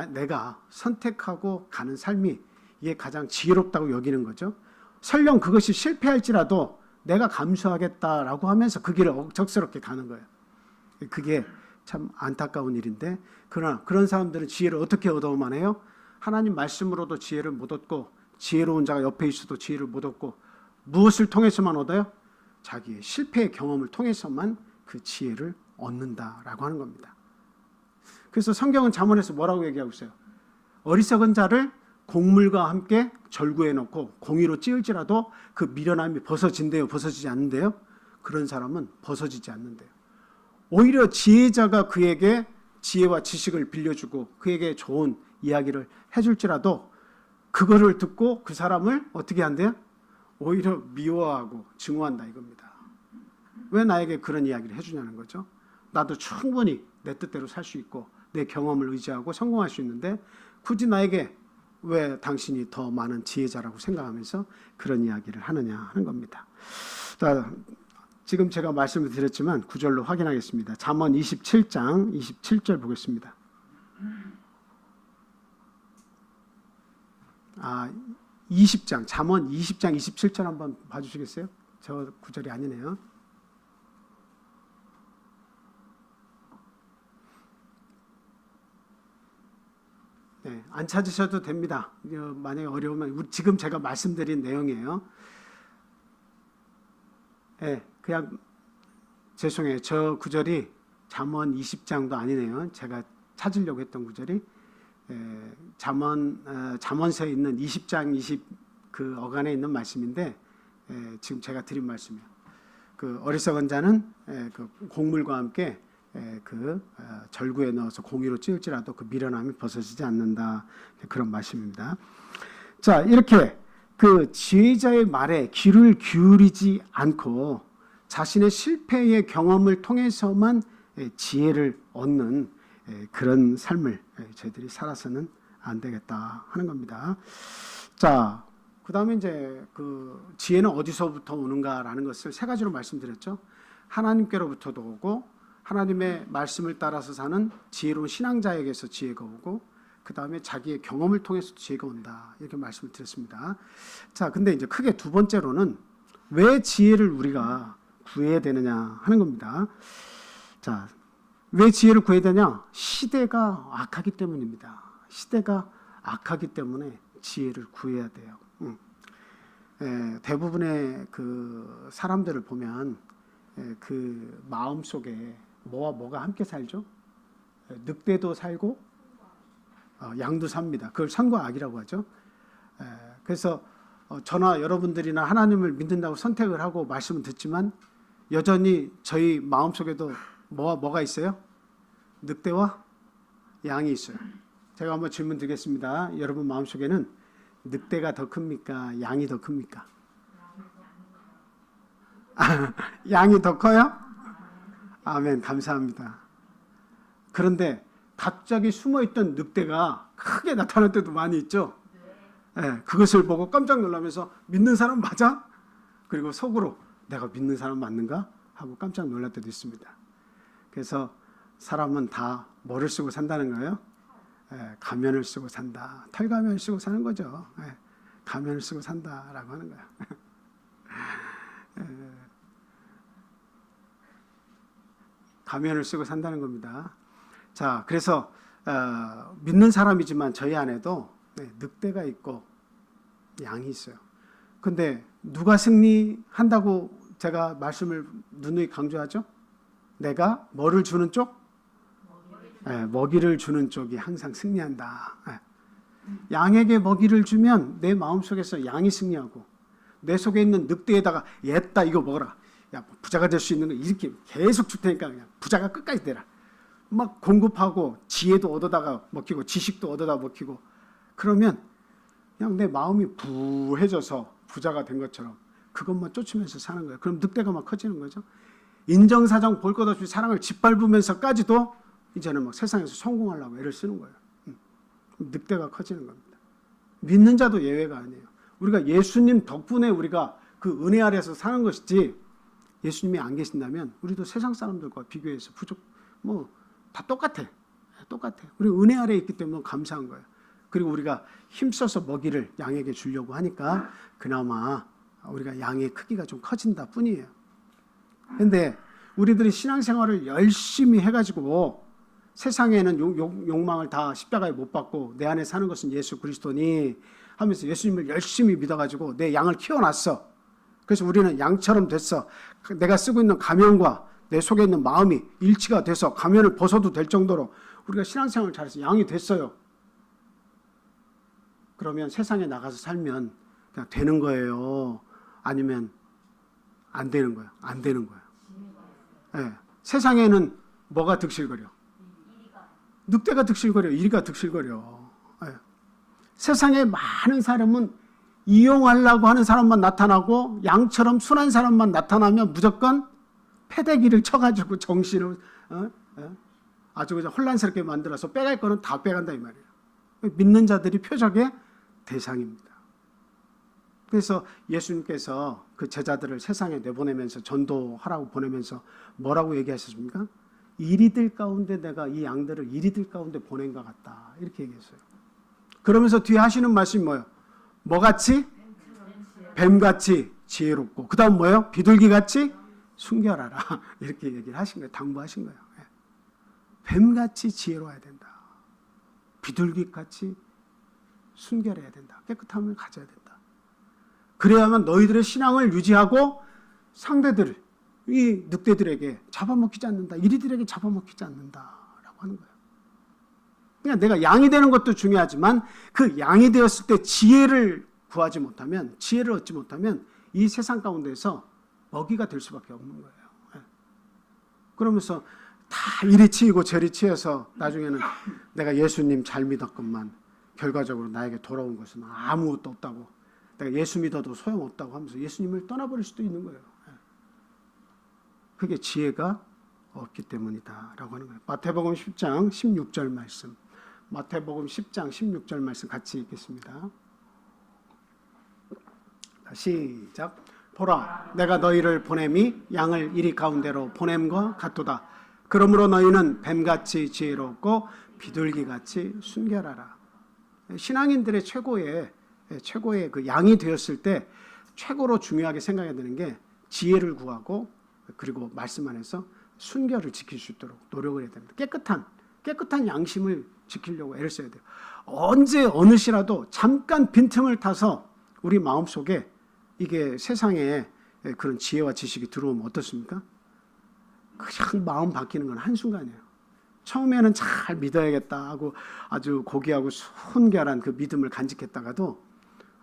내가 선택하고 가는 삶이 이게 가장 지혜롭다고 여기는 거죠. 설령 그것이 실패할지라도 내가 감수하겠다라고 하면서 그 길을 억척스럽게 가는 거예요. 그게 참 안타까운 일인데, 그러나 그런 사람들은 지혜를 어떻게 얻어오만 해요? 하나님 말씀으로도 지혜를 못 얻고, 지혜로운 자가 옆에 있어도 지혜를 못 얻고, 무엇을 통해서만 얻어요? 자기의 실패의 경험을 통해서만 그 지혜를 얻는다라고 하는 겁니다. 그래서 성경은 잠언에서 뭐라고 얘기하고 있어요? 어리석은 자를 곡물과 함께 절구해 놓고 공의로 찌을지라도 그 미련함이 벗어진대요, 벗어지지 않는데요? 그런 사람은 벗어지지 않는데요. 오히려 지혜자가 그에게 지혜와 지식을 빌려주고 그에게 좋은 이야기를 해줄지라도 그거를 듣고 그 사람을 어떻게 한대요? 오히려 미워하고 증오한다 이겁니다. 왜 나에게 그런 이야기를 해주냐는 거죠. 나도 충분히 내 뜻대로 살 수 있고 내 경험을 의지하고 성공할 수 있는데 굳이 나에게 왜 당신이 더 많은 지혜자라고 생각하면서 그런 이야기를 하느냐 하는 겁니다. 자, 지금 제가 말씀을 드렸지만 구절로 확인하겠습니다. 잠언 27장 27절 보겠습니다. 20장, 잠언 20장 27절 한번 봐주시겠어요? 저 구절이 아니네요. 네, 안 찾으셔도 됩니다. 만약에 어려우면 지금 제가 말씀드린 내용이에요. 네, 그냥 죄송해요. 저 구절이 잠언 20장도 아니네요. 제가 찾으려고 했던 구절이 잠언서에 있는 20장 20 그 어간에 있는 말씀인데 지금 제가 드린 말씀이에요. 그 어리석은 자는 그 곡물과 함께 그 절구에 넣어서 공의로 찌을지라도 그 미련함이 벗어지지 않는다. 그런 말씀입니다. 자, 이렇게 그 지혜자의 말에 귀를 기울이지 않고 자신의 실패의 경험을 통해서만 지혜를 얻는 그런 삶을 저희들이 살아서는 안 되겠다 하는 겁니다. 자, 그 다음에 이제 그 지혜는 어디서부터 오는가라는 것을 세 가지로 말씀드렸죠. 하나님께로부터도 오고, 하나님의 말씀을 따라서 사는 지혜로운 신앙자에게서 지혜가 오고, 그 다음에 자기의 경험을 통해서도 지혜가 온다. 이렇게 말씀을 드렸습니다. 자, 근데 이제 크게 두 번째로는 왜 지혜를 우리가 구해야 되느냐 하는 겁니다. 자, 왜 지혜를 구해야 되냐? 시대가 악하기 때문입니다. 시대가 악하기 때문에 지혜를 구해야 돼요. 대부분의 그 사람들을 보면 그 마음 속에 뭐가 함께 살죠? 늑대도 살고 양도 삽니다. 그걸 선과 악이라고 하죠. 그래서 저나 여러분들이나 하나님을 믿는다고 선택을 하고 말씀을 듣지만 여전히 저희 마음 속에도 뭐가 있어요? 늑대와 양이 있어요. 제가 한번 질문 드리겠습니다. 여러분 마음속에는 늑대가 더 큽니까? 양이 더 큽니까? 양이 더 커요? 아멘, 감사합니다. 그런데 갑자기 숨어있던 늑대가 크게 나타날 때도 많이 있죠. 네, 그것을 보고 깜짝 놀라면서 믿는 사람 맞아? 그리고 속으로 내가 믿는 사람 맞는가? 하고 깜짝 놀랄 때도 있습니다. 그래서 사람은 다 뭐를 쓰고 산다는 거예요? 가면을 쓰고 산다. 털가면을 쓰고 사는 거죠. 가면을 쓰고 산다라고 하는 거예요. 가면을 쓰고 산다는 겁니다. 자, 그래서 믿는 사람이지만 저희 안에도 늑대가 있고 양이 있어요. 근데 누가 승리한다고 제가 말씀을 누누이 강조하죠? 내가 뭐를 주는 쪽? 먹이를 주는 쪽이 항상 승리한다. 양에게 먹이를 주면 내 마음속에서 양이 승리하고 내 속에 있는 늑대에다가 얘다 이거 먹어라. 야, 부자가 될 수 있는 거 이렇게 계속 줄 테니까 그냥 부자가 끝까지 되라. 막 공급하고 지혜도 얻어다가 먹히고 지식도 얻어다 먹히고 그러면 그냥 내 마음이 부해져서 부자가 된 것처럼 그것만 쫓으면서 사는 거예요. 그럼 늑대가 막 커지는 거죠. 인정사정 볼 것 없이 사랑을 짓밟으면서까지도 이제는 막 세상에서 성공하려고 애를 쓰는 거예요. 늑대가 커지는 겁니다. 믿는 자도 예외가 아니에요. 우리가 예수님 덕분에 우리가 그 은혜 아래에서 사는 것이지 예수님이 안 계신다면 우리도 세상 사람들과 비교해서 다 똑같아. 우리 은혜 아래에 있기 때문에 감사한 거예요. 그리고 우리가 힘써서 먹이를 양에게 주려고 하니까 그나마 우리가 양의 크기가 좀 커진다 뿐이에요. 그런데 우리들이 신앙생활을 열심히 해가지고 세상에는 욕망을 다 십자가에 못 받고 내 안에 사는 것은 예수 그리스도니 하면서 예수님을 열심히 믿어가지고 내 양을 키워놨어. 그래서 우리는 양처럼 됐어. 내가 쓰고 있는 가면과 내 속에 있는 마음이 일치가 돼서 가면을 벗어도 될 정도로 우리가 신앙생활을 잘해서 양이 됐어요. 그러면 세상에 나가서 살면 그냥 되는 거예요? 아니면 안 되는 거예요? 안 되는 거예요. 네. 세상에는 뭐가 득실거려? 늑대가 득실거려. 이리가 득실거려. 네. 세상에 많은 사람은 이용하려고 하는 사람만 나타나고 양처럼 순한 사람만 나타나면 무조건 패대기를 쳐가지고 정신을 아주 그냥 혼란스럽게 만들어서 빼갈 거는 다 빼간다 이 말이에요. 믿는 자들이 표적의 대상입니다. 그래서 예수님께서 그 제자들을 세상에 내보내면서 전도하라고 보내면서 뭐라고 얘기하셨습니까? 이리들 가운데 내가 이 양들을 이리들 가운데 보낸 것 같다 이렇게 얘기했어요. 그러면서 뒤에 하시는 말씀이 뭐예요? 뭐같이? 뱀같이 지혜롭고 그 다음 뭐예요? 비둘기같이 순결하라 이렇게 얘기를 하신 거예요. 당부하신 거예요. 뱀같이 지혜로워야 된다. 비둘기같이 순결해야 된다. 깨끗함을 가져야 된다. 그래야만 너희들의 신앙을 유지하고 상대들, 이 늑대들에게 잡아먹히지 않는다. 이리들에게 잡아먹히지 않는다라고 하는 거예요. 그냥 내가 양이 되는 것도 중요하지만 그 양이 되었을 때 지혜를 구하지 못하면, 지혜를 얻지 못하면 이 세상 가운데서 먹이가 될 수밖에 없는 거예요. 그러면서 다 이리 치이고 저리 치여서 나중에는 내가 예수님 잘 믿었건만 결과적으로 나에게 돌아온 것은 아무것도 없다고, 내가 예수 믿어도 소용없다고 하면서 예수님을 떠나버릴 수도 있는 거예요. 그게 지혜가 없기 때문이다라고 하는 거예요. 마태복음 10장 16절 말씀, 마태복음 10장 16절 말씀 같이 읽겠습니다. 시작. 보라, 내가 너희를 보냄이 양을 이리 가운데로 보냄과 같도다. 그러므로 너희는 뱀같이 지혜롭고 비둘기같이 순결하라. 신앙인들의 최고의 그 양이 되었을 때 최고로 중요하게 생각해야 되는 게 지혜를 구하고 그리고 말씀 안에서 순결을 지킬 수 있도록 노력을 해야 됩니다. 깨끗한 양심을 지키려고 애를 써야 돼요. 언제 어느 시라도 잠깐 빈틈을 타서 우리 마음속에 이게 세상에 그런 지혜와 지식이 들어오면 어떻습니까? 그냥 마음 바뀌는 건 한순간이에요. 처음에는 잘 믿어야겠다 하고 아주 고귀하고 순결한 그 믿음을 간직했다가도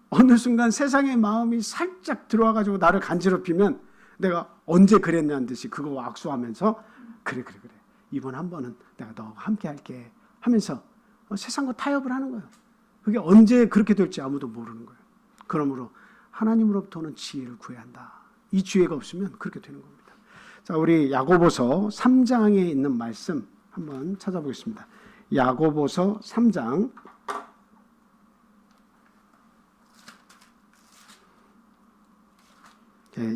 어느 순간 세상의 마음이 살짝 들어와가지고 나를 간지럽히면 내가 언제 그랬냐는 듯이 그거 악수하면서 그래 이번 한 번은 내가 너와 함께 할게 하면서 세상과 타협을 하는 거예요. 그게 언제 그렇게 될지 아무도 모르는 거예요. 그러므로 하나님으로부터는 지혜를 구해야 한다. 이 지혜가 없으면 그렇게 되는 겁니다. 자, 우리 야고보서 3장에 있는 말씀 한번 찾아보겠습니다. 야고보서 3장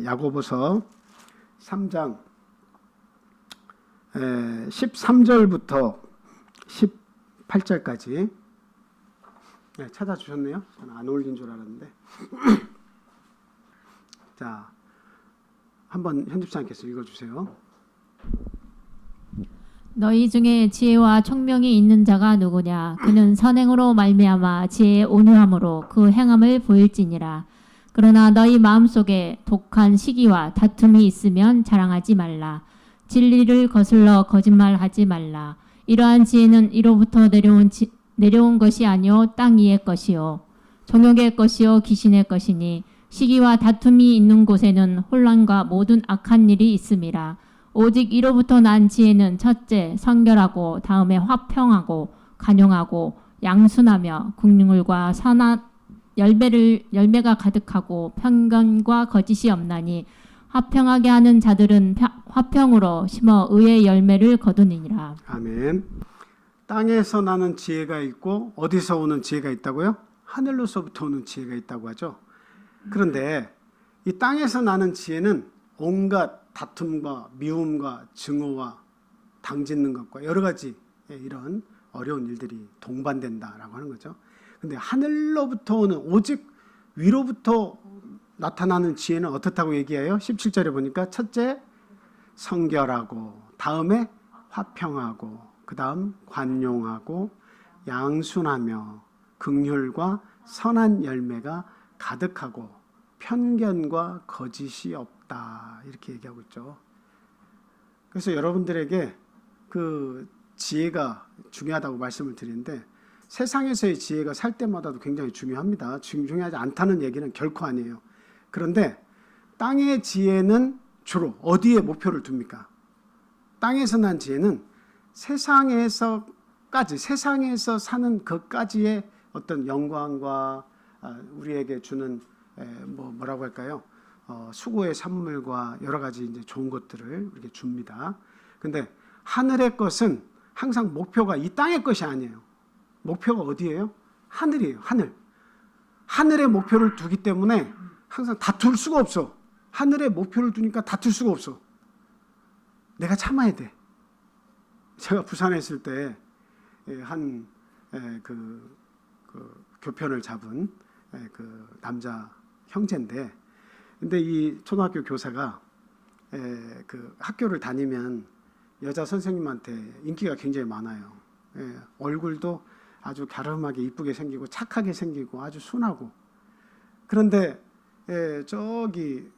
야고보서 3장 13절부터 18절까지 찾아주셨네요. 저는 안 올린 줄 알았는데 자, 한번 현집사님께서 읽어주세요. 너희 중에 지혜와 총명이 있는 자가 누구냐? 그는 선행으로 말미암아 지혜의 온유함으로 그 행함을 보일지니라. 그러나 너희 마음속에 독한 시기와 다툼이 있으면 자랑하지 말라. 진리를 거슬러 거짓말하지 말라. 이러한 지혜는 이로부터 내려온 것이 아니요 땅 위의 것이요 정욕의 것이요 귀신의 것이니 시기와 다툼이 있는 곳에는 혼란과 모든 악한 일이 있음이라. 오직 이로부터 난 지혜는 첫째 성결하고 다음에 화평하고 간용하고 양순하며 국률과 선한 열매가 가득하고 편견과 거짓이 없나니 화평하게 하는 자들은 화평으로 심어 의의 열매를 거두니라. 아멘. 땅에서 나는 지혜가 있고 어디서 오는 지혜가 있다고요? 하늘로서부터 오는 지혜가 있다고 하죠. 그런데 이 땅에서 나는 지혜는 온갖 다툼과 미움과 증오와 당짓는 것과 여러 가지 이런 어려운 일들이 동반된다라고 하는 거죠. 근데 하늘로부터 오는 오직 위로부터 나타나는 지혜는 어떻다고 얘기해요? 17절에 보니까 첫째 성결하고 다음에 화평하고 그 다음 관용하고 양순하며 긍휼과 선한 열매가 가득하고 편견과 거짓이 없다 이렇게 얘기하고 있죠. 그래서 여러분들에게 그 지혜가 중요하다고 말씀을 드리는데 세상에서의 지혜가 살 때마다도 굉장히 중요합니다. 중요하지 않다는 얘기는 결코 아니에요. 그런데 땅의 지혜는 주로 어디에 목표를 둡니까? 땅에서 난 지혜는 세상에서 사는 것까지의 어떤 영광과 우리에게 주는 뭐라고 할까요? 수고의 산물과 여러 가지 이제 좋은 것들을 이렇게 줍니다. 근데 하늘의 것은 항상 목표가 이 땅의 것이 아니에요. 목표가 어디예요? 하늘이에요. 하늘. 하늘의 목표를 두기 때문에 항상 다툴 수가 없어. 하늘의 목표를 두니까 다툴 수가 없어. 내가 참아야 돼. 제가 부산에 있을 때 한 그 교편을 잡은 그 남자 형제인데, 근데 이 초등학교 교사가 그 학교를 다니면 여자 선생님한테 인기가 굉장히 많아요. 얼굴도 아주 갸름하게 이쁘게 생기고 착하게 생기고 아주 순하고. 그런데 저기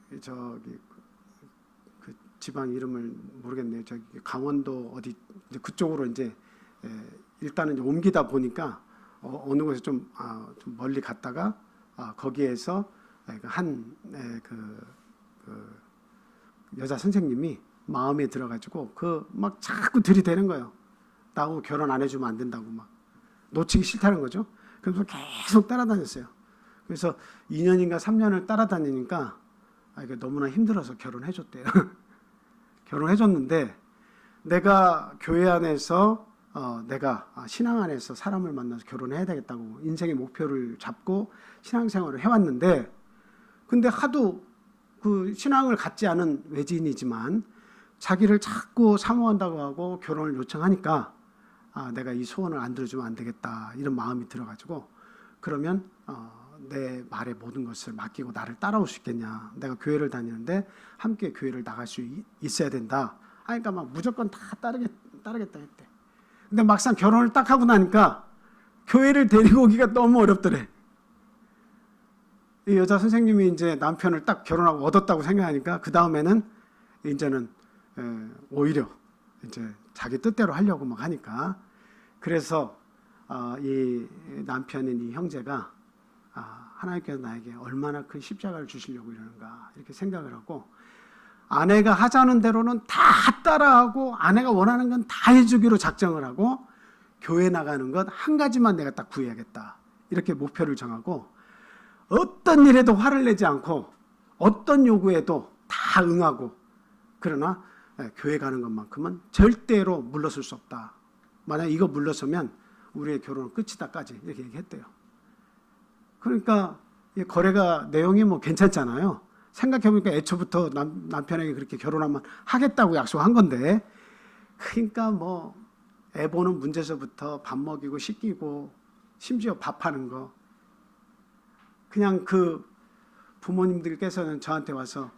그 지방 이름을 모르겠네요. 저기 강원도 어디 그쪽으로 이제 일단은 이제 옮기다 보니까 어느 곳에 좀 멀리 갔다가 거기에서 그 여자 선생님이 마음에 들어가지고 막 자꾸 들이대는 거예요. 나하고 결혼 안 해주면 안 된다고 막 놓치기 싫다는 거죠. 그래서 계속 따라다녔어요. 그래서 2년인가 3년을 따라다니니까 이게 너무나 힘들어서 결혼해줬대요. 결혼해줬는데 내가 교회 안에서 내가 신앙 안에서 사람을 만나서 결혼해야 되겠다고 인생의 목표를 잡고 신앙생활을 해왔는데, 근데 하도 그 신앙을 갖지 않은 외지인이지만 자기를 자꾸 사모한다고 하고 결혼을 요청하니까 내가 이 소원을 안 들어주면 안 되겠다 이런 마음이 들어가지고, 그러면 내 말의 모든 것을 맡기고 나를 따라올 수 있겠냐, 내가 교회를 다니는데 함께 교회를 나갈 수 있어야 된다. 그러니까 막 무조건 다 따르겠다 했대. 근데 막상 결혼을 딱 하고 나니까 교회를 데리고 오기가 너무 어렵더래. 이 여자 선생님이 이제 남편을 딱 결혼하고 얻었다고 생각하니까 그 다음에는 이제는 오히려 이제 자기 뜻대로 하려고 막 하니까, 그래서 이 남편인 이 형제가 하나님께서 나에게 얼마나 큰 십자가를 주시려고 이러는가 이렇게 생각을 하고, 아내가 하자는 대로는 다 따라하고 아내가 원하는 건 다 해주기로 작정을 하고 교회 나가는 것 한 가지만 내가 딱 구해야겠다. 이렇게 목표를 정하고 어떤 일에도 화를 내지 않고 어떤 요구에도 다 응하고 그러나 교회 가는 것만큼은 절대로 물러설 수 없다. 만약 이거 물러서면 우리의 결혼은 끝이다까지 이렇게 얘기했대요. 그러니까 이 거래가 내용이 뭐 괜찮잖아요. 생각해보니까 애초부터 남편에게 그렇게 결혼하면 하겠다고 약속한 건데 그러니까 뭐 애 보는 문제서부터 밥 먹이고 씻기고 심지어 밥하는 거 그냥 그 부모님들께서는 저한테 와서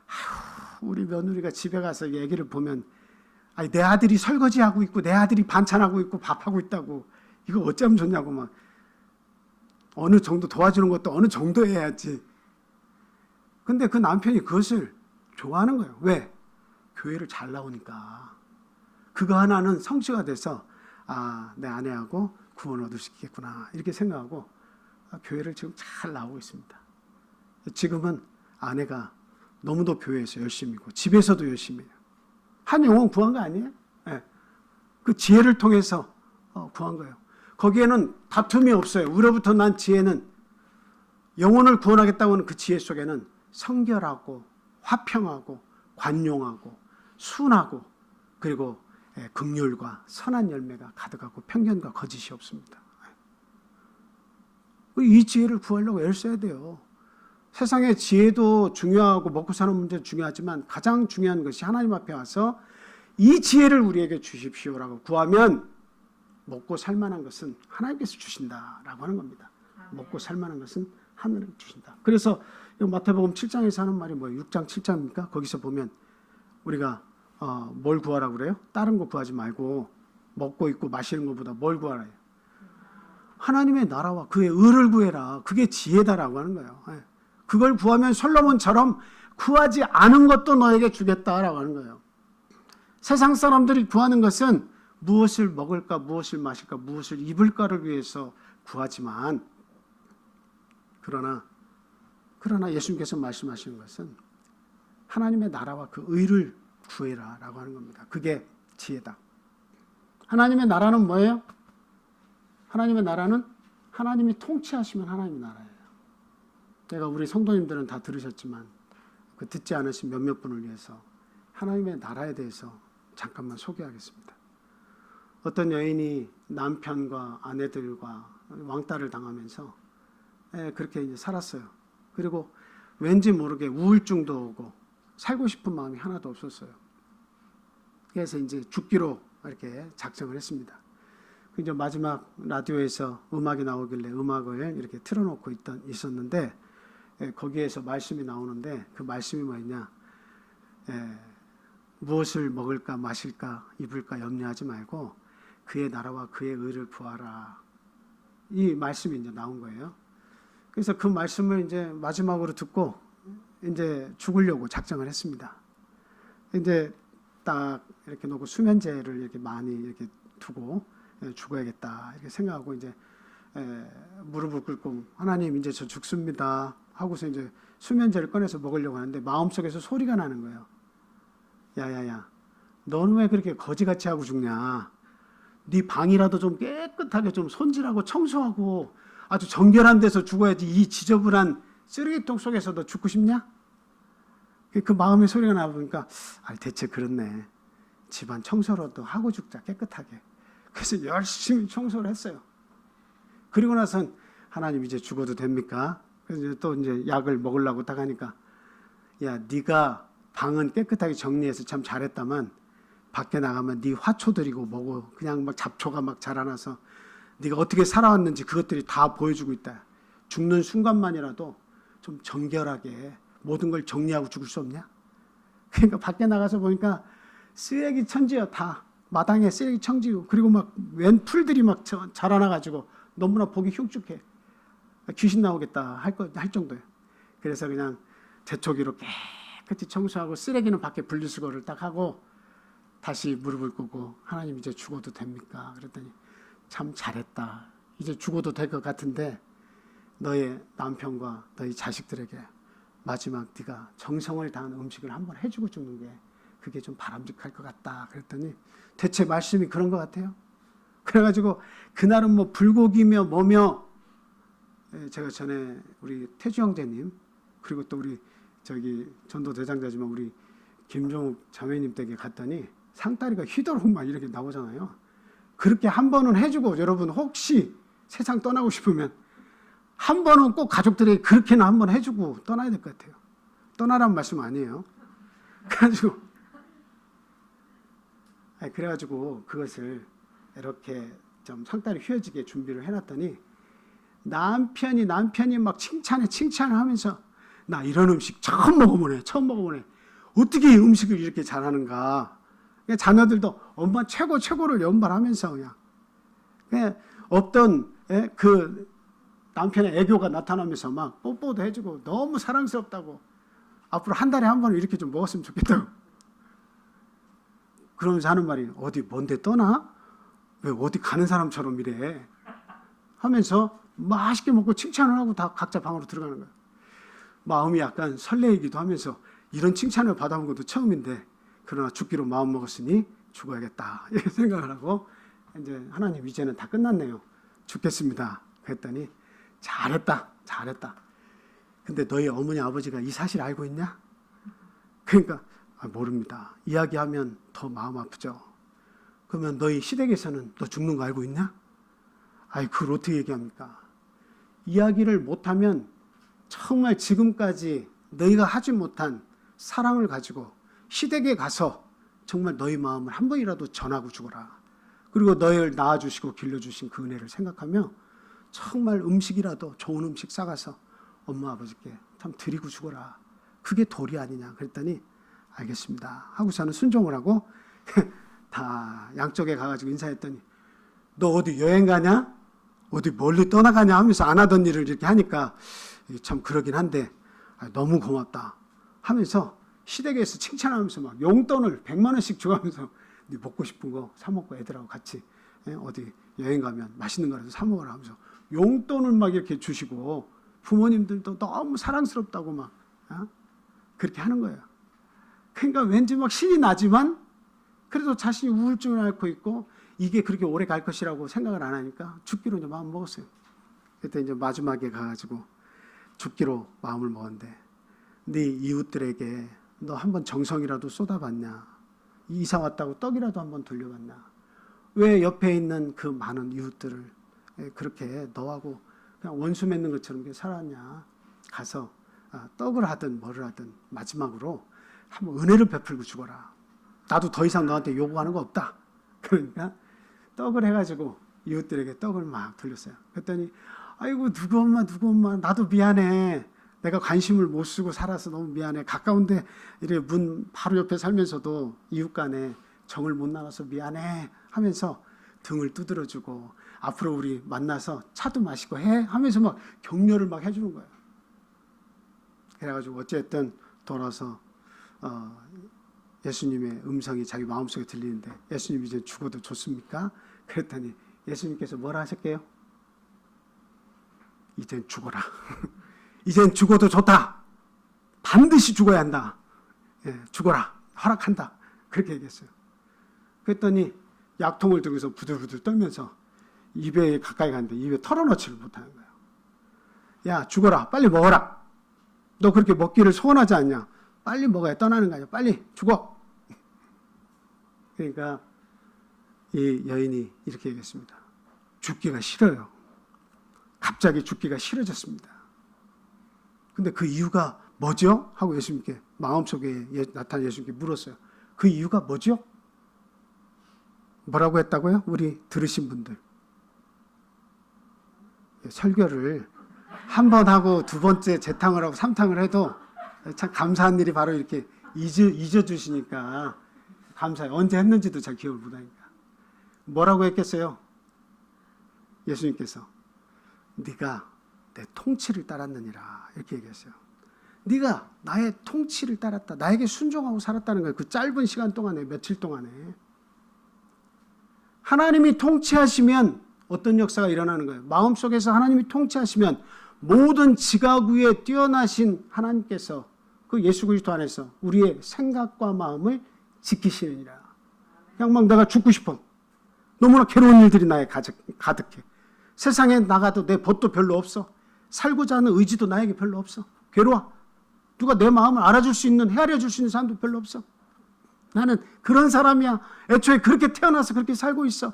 아휴, 우리 며느리가 집에 가서 얘기를 보면 아니, 내 아들이 설거지하고 있고 내 아들이 반찬하고 있고 밥하고 있다고 이거 어쩌면 좋냐고 막 어느 정도 도와주는 것도 어느 정도 해야지. 근데 그 남편이 그것을 좋아하는 거예요. 왜? 교회를 잘 나오니까. 그거 하나는 성취가 돼서 아, 내 아내하고 구원 얻을 수 있겠구나 이렇게 생각하고 교회를 지금 잘 나오고 있습니다. 지금은 아내가 너무도 교회에서 열심히고 집에서도 열심히 해요. 한 영혼 구한 거 아니에요? 네. 그 지혜를 통해서 구한 거예요. 거기에는 다툼이 없어요. 우로부터 난 지혜는 영혼을 구원하겠다고 하는 그 지혜 속에는 성결하고 화평하고 관용하고 순하고 그리고 긍휼과 선한 열매가 가득하고 편견과 거짓이 없습니다. 이 지혜를 구하려고 애를 써야 돼요. 세상의 지혜도 중요하고 먹고 사는 문제도 중요하지만 가장 중요한 것이 하나님 앞에 와서 이 지혜를 우리에게 주십시오라고 구하면 먹고 살만한 것은 하나님께서 주신다라고 하는 겁니다. 먹고 살만한 것은 하늘을 주신다. 그래서 마태복음 7장에서 하는 말이 뭐예요? 6장 7장입니까? 거기서 보면 우리가 뭘 구하라고 그래요? 다른 거 구하지 말고 먹고 있고 마시는 것보다 뭘 구하라 해요? 하나님의 나라와 그의 의를 구해라. 그게 지혜다라고 하는 거예요. 그걸 구하면 솔로몬처럼 구하지 않은 것도 너에게 주겠다라고 하는 거예요. 세상 사람들이 구하는 것은 무엇을 먹을까, 무엇을 마실까, 무엇을 입을까를 위해서 구하지만 그러나 예수님께서 말씀하시는 것은 하나님의 나라와 그 의를 구해라라고 하는 겁니다. 그게 지혜다. 하나님의 나라는 뭐예요? 하나님의 나라는 하나님이 통치하시면 하나님의 나라예요. 제가 우리 성도님들은 다 들으셨지만 그 듣지 않으신 몇몇 분을 위해서 하나님의 나라에 대해서 잠깐만 소개하겠습니다. 어떤 여인이 남편과 아내들과 왕따를 당하면서 그렇게 이제 살았어요. 그리고 왠지 모르게 우울증도 오고 살고 싶은 마음이 하나도 없었어요. 그래서 이제 죽기로 이렇게 작정을 했습니다. 이제 마지막 라디오에서 음악이 나오길래 음악을 이렇게 틀어놓고 있었는데 거기에서 말씀이 나오는데 그 말씀이 뭐냐? 무엇을 먹을까 마실까 입을까 염려하지 말고 그의 나라와 그의 의를 구하라. 이 말씀이 이제 나온 거예요. 그래서 그 말씀을 이제 마지막으로 듣고 이제 죽으려고 작정을 했습니다. 이제 딱 이렇게 놓고 수면제를 이렇게 많이 이렇게 두고 죽어야겠다 이렇게 생각하고 이제 무릎을 꿇고 하나님 이제 저 죽습니다 하고서 이제 수면제를 꺼내서 먹으려고 하는데 마음속에서 소리가 나는 거예요. 야야야, 너는 왜 그렇게 거지같이 하고 죽냐? 네 방이라도 좀 깨끗하게 좀 손질하고 청소하고 아주 정결한 데서 죽어야지 이 지저분한 쓰레기통 속에서 너 죽고 싶냐? 그 마음의 소리가 나보니까 대체 그렇네. 집안 청소라도 하고 죽자 깨끗하게. 그래서 열심히 청소를 했어요. 그리고 나선 하나님 이제 죽어도 됩니까? 그래서 또 이제 약을 먹으려고 딱 하니까 야 네가 방은 깨끗하게 정리해서 참 잘했다만 밖에 나가면 네 화초들이고 뭐고 그냥 막 잡초가 막 자라나서 네가 어떻게 살아왔는지 그것들이 다 보여주고 있다. 죽는 순간만이라도 좀 정결하게 모든 걸 정리하고 죽을 수 없냐? 그러니까 밖에 나가서 보니까 쓰레기 천지야 다. 마당에 쓰레기 청지고 그리고 막 웬 풀들이 막 자라나가지고 너무나 보기 흉측해. 귀신 나오겠다 할 정도예요. 그래서 그냥 재초기로 깨끗이 청소하고 쓰레기는 밖에 분리수거를 딱 하고 다시 무릎을 꿇고 하나님 이제 죽어도 됩니까? 그랬더니 참 잘했다. 이제 죽어도 될 것 같은데 너의 남편과 너의 자식들에게 마지막 네가 정성을 다한 음식을 한번 해주고 죽는 게 그게 좀 바람직할 것 같다. 그랬더니 대체 말씀이 그런 것 같아요. 그래가지고 그날은 뭐 불고기며 뭐며, 제가 전에 우리 태주 형제님 그리고 또 우리 저기 전도 대장자지만 우리 김종욱 자매님 댁에 갔더니 상다리가 휘도록 막 이렇게 나오잖아요. 그렇게 한 번은 해주고, 여러분 혹시 세상 떠나고 싶으면 한 번은 꼭 가족들에게 그렇게는 한 번 해주고 떠나야 될 것 같아요. 떠나란 말씀 아니에요. 그래가지고 그것을 이렇게 좀 상다리 휘어지게 준비를 해놨더니 남편이 막 칭찬을 하면서 나 이런 음식 처음 먹어보네. 어떻게 이 음식을 이렇게 잘하는가. 자녀들도 엄마 최고를 연발하면서 그냥 없던 그 남편의 애교가 나타나면서 막 뽀뽀도 해주고 너무 사랑스럽다고, 앞으로 한 달에 한 번은 이렇게 좀 먹었으면 좋겠다고. 그러면서 하는 말이, 어디 먼데 떠나? 왜 어디 가는 사람처럼 이래? 하면서 맛있게 먹고 칭찬을 하고 다 각자 방으로 들어가는 거예요. 마음이 약간 설레이기도 하면서, 이런 칭찬을 받아본 것도 처음인데 그러나 죽기로 마음 먹었으니 죽어야겠다 이렇게 생각을 하고, 이제 하나님 이제는 다 끝났네요. 죽겠습니다. 그랬더니 잘했다. 근데 너희 어머니 아버지가 이 사실 알고 있냐? 그러니까 모릅니다. 이야기하면 더 마음 아프죠. 그러면 너희 시댁에서는 너 죽는 거 알고 있냐? 그걸 어떻게 얘기합니까? 이야기를 못하면 정말 지금까지 너희가 하지 못한 사랑을 가지고 시댁에 가서 정말 너희 마음을 한 번이라도 전하고 죽어라. 그리고 너희를 낳아주시고 길러주신 그 은혜를 생각하며 정말 음식이라도 좋은 음식 싸가서 엄마 아버지께 참 드리고 죽어라. 그게 도리 아니냐. 그랬더니 알겠습니다 하고서는 순종을 하고 다 양쪽에 가가지고 인사했더니, 너 어디 여행 가냐? 어디 멀리 떠나가냐? 하면서 안 하던 일을 이렇게 하니까 참 그러긴 한데 너무 고맙다 하면서 시댁에서 칭찬하면서 막 용돈을 100만 원씩 줘가면서 네 먹고 싶은 거 사 먹고 애들하고 같이 어디 여행 가면 맛있는 거라도 사 먹으라 하면서 용돈을 막 이렇게 주시고, 부모님들도 너무 사랑스럽다고 막 그렇게 하는 거예요. 그러니까 왠지 막 신이 나지만 그래도 자신이 우울증을 앓고 있고 이게 그렇게 오래 갈 것이라고 생각을 안 하니까 죽기로 이제 마음 먹었어요. 그때 이제 마지막에 가가지고 죽기로 마음을 먹었는데, 네 이웃들에게 너 한번 정성이라도 쏟아봤냐? 이사 왔다고 떡이라도 한번 돌려봤냐? 왜 옆에 있는 그 많은 이웃들을 그렇게 너하고 그냥 원수 맺는 것처럼 이렇게 살았냐? 가서 떡을 하든 뭐를 하든 마지막으로 한번 은혜를 베풀고 죽어라. 나도 더 이상 너한테 요구하는 거 없다. 그러니까 떡을 해가지고 이웃들에게 떡을 막 돌렸어요. 그랬더니 아이고 누구 엄마 나도 미안해. 내가 관심을 못 쓰고 살아서 너무 미안해. 가까운데 이렇게 문 바로 옆에 살면서도 이웃 간에 정을 못 나눠서 미안해 하면서 등을 두드려주고, 앞으로 우리 만나서 차도 마시고 해 하면서 막 격려를 막 해주는 거예요. 그래가지고 어쨌든 돌아서 예수님의 음성이 자기 마음속에 들리는데, 예수님 이제 죽어도 좋습니까? 그랬더니 예수님께서 뭐라 하셨게요? 이젠 죽어라. 이젠 죽어도 좋다. 반드시 죽어야 한다. 죽어라. 허락한다. 그렇게 얘기했어요. 그랬더니 약통을 들고서 부들부들 떨면서 입에 가까이 갔는데 입에 털어넣지를 못하는 거예요. 야, 죽어라. 빨리 먹어라. 너 그렇게 먹기를 소원하지 않냐? 빨리 먹어야 떠나는 거 아니야. 빨리 죽어. 그러니까 이 여인이 이렇게 얘기했습니다. 죽기가 싫어요. 갑자기 죽기가 싫어졌습니다. 근데 그 이유가 뭐죠? 하고 예수님께 마음속에 나타난 예수님께 물었어요. 그 이유가 뭐죠? 뭐라고 했다고요? 우리 들으신 분들. 설교를 한 번 하고 두 번째 재탕을 하고 3탕을 해도 참 감사한 일이 바로 이렇게 잊어주시니까 감사해요. 언제 했는지도 잘 기억을 못하니까. 뭐라고 했겠어요? 예수님께서 네가 내 통치를 따랐느니라 이렇게 얘기했어요. 네가 나의 통치를 따랐다. 나에게 순종하고 살았다는 거예요. 그 짧은 시간 동안에, 며칠 동안에. 하나님이 통치하시면 어떤 역사가 일어나는 거예요? 마음속에서 하나님이 통치하시면 모든 지각 위에 뛰어나신 하나님께서 그 예수 그리스도 안에서 우리의 생각과 마음을 지키시느니라. 그냥 막 내가 죽고 싶어. 너무나 괴로운 일들이 나에 가득해. 세상에 나가도 내 벗도 별로 없어. 살고자 하는 의지도 나에게 별로 없어. 괴로워. 누가 내 마음을 알아줄 수 있는, 헤아려 줄 수 있는 사람도 별로 없어. 나는 그런 사람이야. 애초에 그렇게 태어나서 그렇게 살고 있어.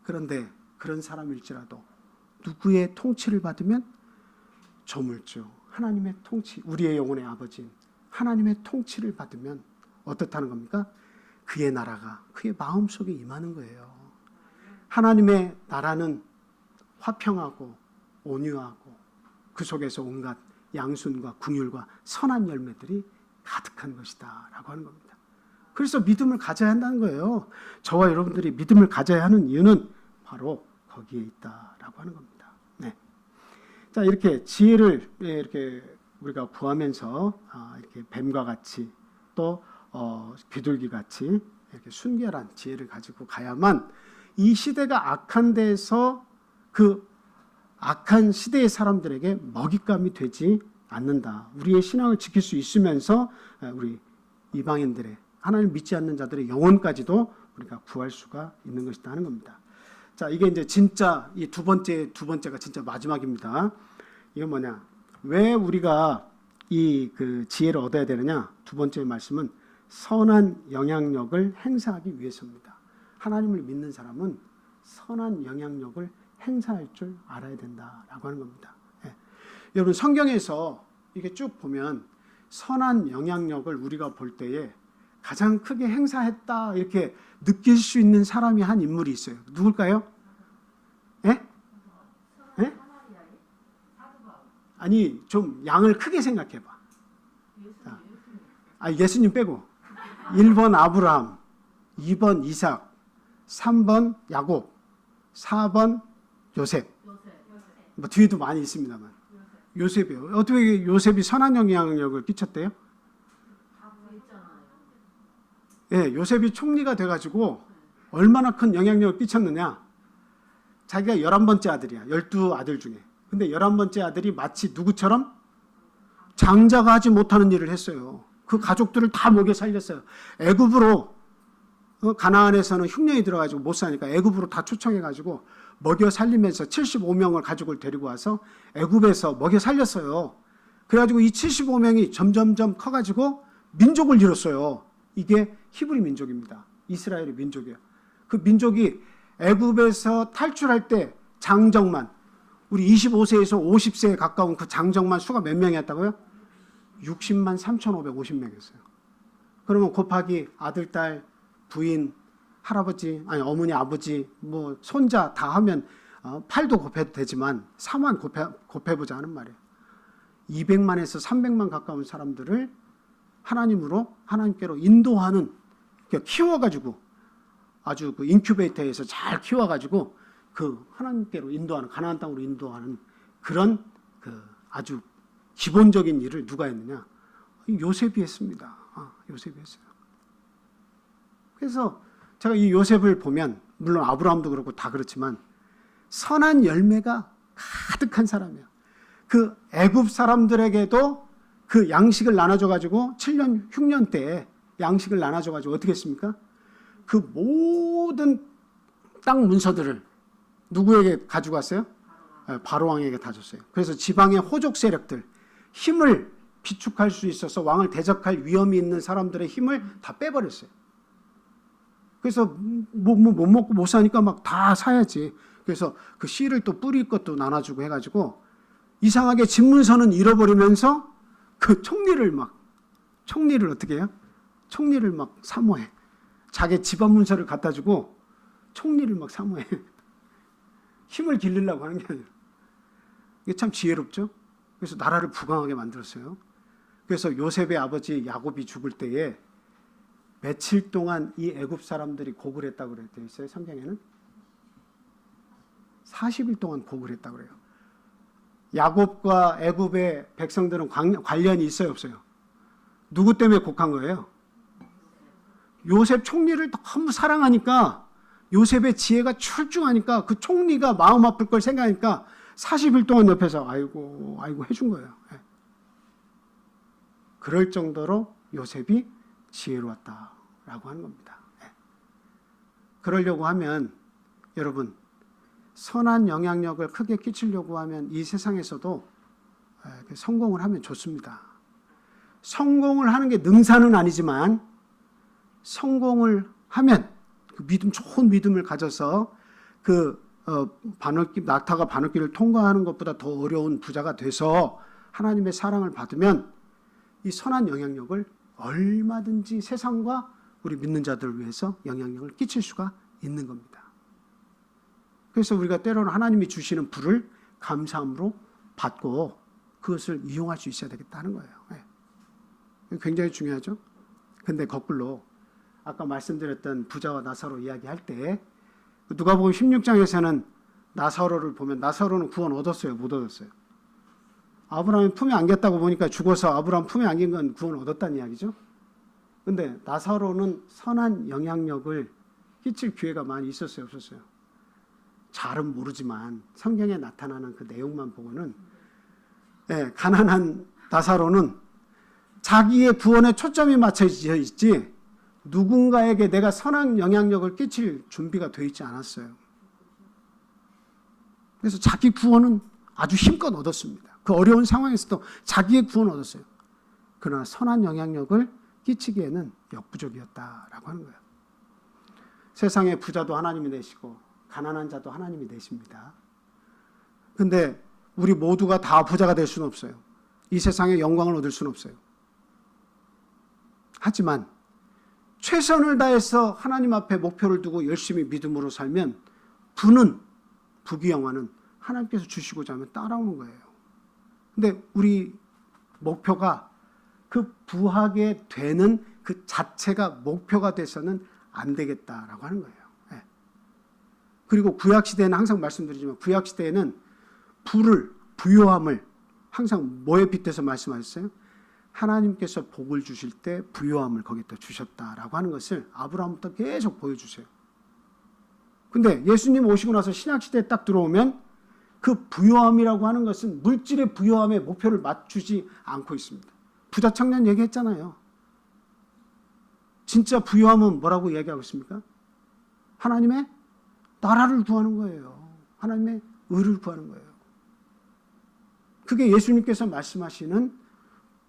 그런데 그런 사람일지라도 누구의 통치를 받으면 조물주, 하나님의 통치, 우리의 영혼의 아버지인 하나님의 통치를 받으면 어떻다는 겁니까? 그의 나라가 그의 마음속에 임하는 거예요. 하나님의 나라는 화평하고 온유하고 그 속에서 온갖 양순과 긍휼과 선한 열매들이 가득한 것이다 라고 하는 겁니다. 그래서 믿음을 가져야 한다는 거예요. 저와 여러분들이 믿음을 가져야 하는 이유는 바로 거기에 있다라고 하는 겁니다. 네. 자, 이렇게 지혜를 이렇게 우리가 구하면서 이렇게 뱀과 같이 또 비둘기 같이 이렇게 순결한 지혜를 가지고 가야만 이 시대가 악한 데서 그 악한 시대의 사람들에게 먹잇감이 되지 않는다. 우리의 신앙을 지킬 수 있으면서 우리 이방인들의 하나님 믿지 않는 자들의 영혼까지도 우리가 구할 수가 있는 것이다 하는 겁니다. 자, 이게 이제 진짜 이 두 번째가 진짜 마지막입니다. 이건 뭐냐? 왜 우리가 이 그 지혜를 얻어야 되느냐? 두 번째 말씀은 선한 영향력을 행사하기 위해서입니다. 하나님을 믿는 사람은 선한 영향력을 행사할 줄 알아야 된다라고 하는 겁니다. 예. 여러분 성경에서 이게 쭉 보면 선한 영향력을 우리가 볼 때에 가장 크게 행사했다 이렇게 느낄 수 있는 사람이 한 인물이 있어요. 누굴까요? 예? 예? 아니 좀 양을 크게 생각해봐. 예수님 빼고 1번 아브라함, 2번 이삭, 3번 야곱, 4번 요셉. 뭐 뒤에도 많이 있습니다만. 요셉이요. 어떻게 요셉이 선한 영향력을 끼쳤대요? 예, 요셉이 총리가 돼가지고 얼마나 큰 영향력을 끼쳤느냐. 자기가 11번째 아들이야. 12아들 중에. 근데 11번째 아들이 마치 누구처럼 장자가 하지 못하는 일을 했어요. 그 가족들을 다 먹여 살렸어요. 애굽으로 가나안에서는 흉년이 들어가지고 못 사니까 애굽으로 다 초청해가지고 먹여 살리면서 75명을 가족을 데리고 와서 애굽에서 먹여 살렸어요. 그래가지고 이 75명이 점점점 커가지고 민족을 이뤘어요. 이게 히브리 민족입니다. 이스라엘의 민족이에요. 그 민족이 애굽에서 탈출할 때 장정만 우리 25세에서 50세에 가까운 그 장정만 수가 몇 명이었다고요? 60만 3,550명이었어요. 그러면 곱하기 아들, 딸, 부인, 할아버지, 아니 어머니, 아버지, 뭐 손자 다 하면 8도 곱해도 되지만 4만 곱해보자 하는 말이에요. 200만에서 300만 가까운 사람들을 하나님께로 인도하는, 키워가지고 아주 그 인큐베이터에서 잘 키워가지고 그 하나님께로 인도하는, 가나안 땅으로 인도하는 그런 그 아주 기본적인 일을 누가 했느냐? 요셉이 했습니다. 요셉이 했어요. 그래서 제가 이 요셉을 보면 물론 아브라함도 그렇고 다 그렇지만 선한 열매가 가득한 사람이에요. 그 애굽 사람들에게도 그 양식을 나눠줘가지고 7년 흉년 때에 양식을 나눠줘가지고 어떻게 했습니까? 그 모든 땅 문서들을 누구에게 가지고 갔어요? 바로 왕에게 다 줬어요. 그래서 지방의 호족 세력들, 힘을 비축할 수 있어서 왕을 대적할 위험이 있는 사람들의 힘을 다 빼버렸어요. 그래서 못 먹고 못 사니까 막 다 사야지. 그래서 그 씨를 또 뿌릴 것도 나눠주고 해가지고 이상하게 집문서는 잃어버리면서 그 총리를 어떻게 해요? 총리를 막 사모해. 자기 집안 문서를 갖다 주고 총리를 막 사모해. 힘을 기르려고 하는 게 아니라. 이게 참 지혜롭죠? 그래서 나라를 부강하게 만들었어요. 그래서 요셉의 아버지 야곱이 죽을 때에 며칠 동안 이 애굽 사람들이 곡을 했다고 그랬대요. 있어요? 성경에는 40일 동안 곡을 했다고 그래요. 야곱과 애굽의 백성들은 관련이 있어요, 없어요? 누구 때문에 곡한 거예요? 요셉 총리를 너무 사랑하니까, 요셉의 지혜가 출중하니까, 그 총리가 마음 아플 걸 생각하니까 40일 동안 옆에서 아이고 해준 거예요. 그럴 정도로 요셉이 지혜로웠다라고 하는 겁니다. 그러려고 하면 여러분, 선한 영향력을 크게 끼치려고 하면 이 세상에서도 성공을 하면 좋습니다. 성공을 하는 게 능사는 아니지만 성공을 하면 그 믿음, 좋은 믿음을 가져서 그 바늘길, 낙타가 바늘길을 통과하는 것보다 더 어려운 부자가 돼서 하나님의 사랑을 받으면 이 선한 영향력을 얼마든지 세상과 우리 믿는 자들을 위해서 영향력을 끼칠 수가 있는 겁니다. 그래서 우리가 때로는 하나님이 주시는 불을 감사함으로 받고 그것을 이용할 수 있어야 되겠다는 거예요. 굉장히 중요하죠. 근데 거꾸로 아까 말씀드렸던 부자와 나사로 이야기할 때 누가복음 16장에서는 나사로를 보면 나사로는 구원 얻었어요? 못 얻었어요? 아브라함이 품에 안겼다고 보니까 죽어서 아브라함 품에 안긴 건 구원 얻었다는 이야기죠. 근데 나사로는 선한 영향력을 끼칠 기회가 많이 있었어요? 없었어요? 잘은 모르지만 성경에 나타나는 그 내용만 보고는 가난한 나사로는 자기의 구원에 초점이 맞춰져 있지 누군가에게 내가 선한 영향력을 끼칠 준비가 되어 있지 않았어요. 그래서 자기 구원은 아주 힘껏 얻었습니다. 그 어려운 상황에서도 자기의 구원을 얻었어요. 그러나 선한 영향력을 끼치기에는 역부족이었다라고 하는 거예요. 세상의 부자도 하나님이 내시고 가난한 자도 하나님이 내십니다. 근데 우리 모두가 다 부자가 될 수는 없어요. 이 세상에 영광을 얻을 수는 없어요. 하지만 최선을 다해서 하나님 앞에 목표를 두고 열심히 믿음으로 살면 부귀 영화는 하나님께서 주시고자 하면 따라오는 거예요. 근데 우리 목표가 그 부하게 되는 그 자체가 목표가 돼서는 안 되겠다라고 하는 거예요. 그리고 구약시대에는 항상 말씀드리지만 구약시대에는 부요함을 항상 뭐에 빗대서 말씀하셨어요? 하나님께서 복을 주실 때 부요함을 거기다 주셨다라고 하는 것을 아브라함부터 계속 보여주세요. 근데 예수님 오시고 나서 신약시대에 딱 들어오면 그 부요함이라고 하는 것은 물질의 부요함에 목표를 맞추지 않고 있습니다. 부자 청년 얘기했잖아요. 진짜 부요함은 뭐라고 이야기하고 있습니까? 하나님의 나라를 구하는 거예요. 하나님의 의를 구하는 거예요. 그게 예수님께서 말씀하시는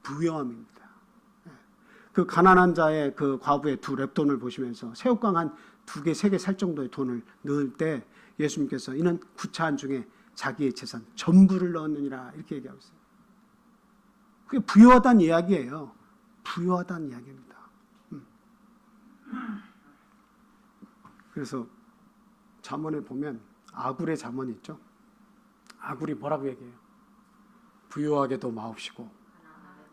부요함입니다. 그 가난한 자의 그 과부의 두 랩돈을 보시면서 새우깡 한 2개, 3개 살 정도의 돈을 넣을 때 예수님께서 이는 구차한 중에 자기의 재산 전부를 넣었느니라 이렇게 얘기하고 있어요. 그게 부요하다는 이야기예요. 부요하다는 이야기입니다. 그래서 잠언에 보면 아굴의 잠언이 있죠. 아굴이 뭐라고 얘기해요? 부요하게도 마옵시고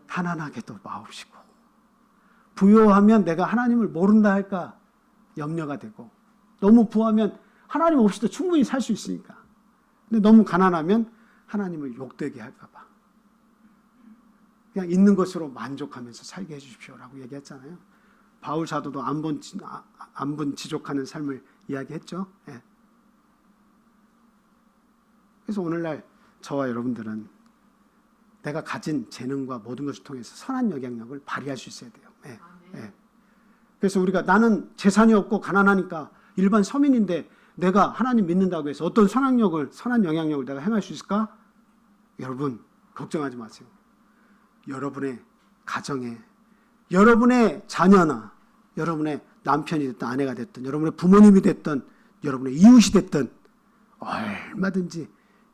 가난하게도 마옵시고. 부요하면 내가 하나님을 모른다 할까 염려가 되고, 너무 부하면 하나님 없이도 충분히 살 수 있으니까. 근데 너무 가난하면 하나님을 욕되게 할까 봐 그냥 있는 것으로 만족하면서 살게 해주십시오라고 얘기했잖아요. 바울 사도도 안분지족하는 삶을 이야기했죠. 그래서 오늘날 저와 여러분들은 내가 가진 재능과 모든 것을 통해서 선한 영향력을 발휘할 수 있어야 돼요. 그래서 우리가 나는 재산이 없고 가난하니까 일반 서민인데 내가 하나님 믿는다고 해서 어떤 선한 영향력을 내가 행할 수 있을까? 여러분 걱정하지 마세요. 여러분의 가정에, 여러분의 자녀나 여러분의 남편이 됐든 아내가 됐든 여러분의 부모님이 됐든 여러분의 이웃이 됐든 얼마든지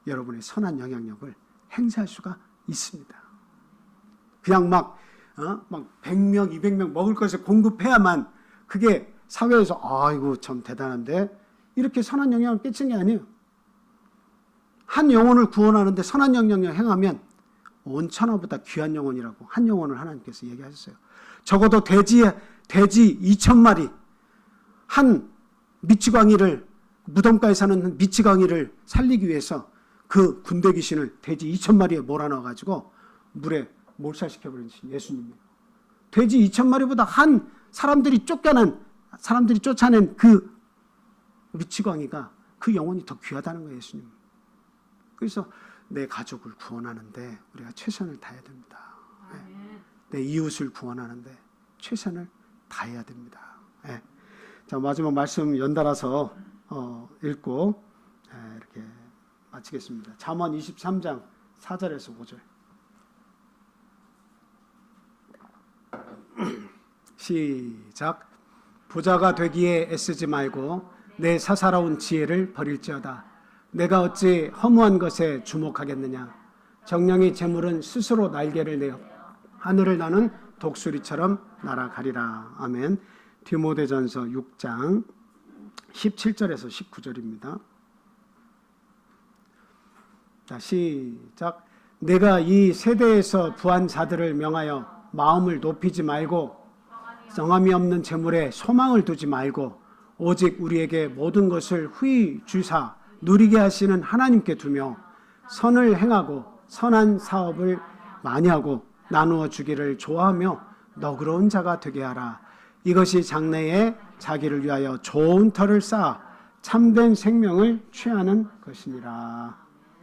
여러분의 선한 영향력을 행사할 수가 있습니다. 그냥 막 100명, 200명 먹을 것을 공급해야만 그게 사회에서 아이고 참 대단한데 이렇게 선한 영향을 끼치는 게 아니에요. 한 영혼을 구원하는데 선한 영향을 행하면 온 천하보다 귀한 영혼이라고 한 영혼을 하나님께서 얘기하셨어요. 적어도 돼지 2,000마리 한 미치광이를 무덤가에 사는 미치광이를 살리기 위해서 그 군대 귀신을 돼지 2,000마리에 몰아넣어가지고 물에 몰살시켜버린 예수님이에요. 돼지 2,000마리보다 한 사람들이 쫓아낸 그 미치광이가 그 영혼이 더 귀하다는 거예요. 예수님. 그래서 내 가족을 구원하는데 우리가 최선을 다해야 됩니다. 내 이웃을 구원하는데 최선을 다해야 됩니다. 자, 마지막 말씀 연달아서 읽고 이렇게 마치겠습니다. 잠언 23장 4절에서 5절. 시작. 부자가 되기에 애쓰지 말고 내 사사로운 지혜를 버릴지어다. 내가 어찌 허무한 것에 주목하겠느냐. 정령의 재물은 스스로 날개를 내어 하늘을 나는 독수리처럼 날아가리라. 아멘. 디모데전서 6장 17절에서 19절입니다. 자, 시작. 내가 이 세대에서 부한 자들을 명하여 마음을 높이지 말고 성함이 없는 재물에 소망을 두지 말고 오직 우리에게 모든 것을 후히 주사 누리게 하시는 하나님께 두며 선을 행하고 선한 사업을 많이 하고 나누어 주기를 좋아하며 너그러운 자가 되게 하라. 이것이 장래에 자기를 위하여 좋은 터를 쌓아 참된 생명을 취하는 것이니라.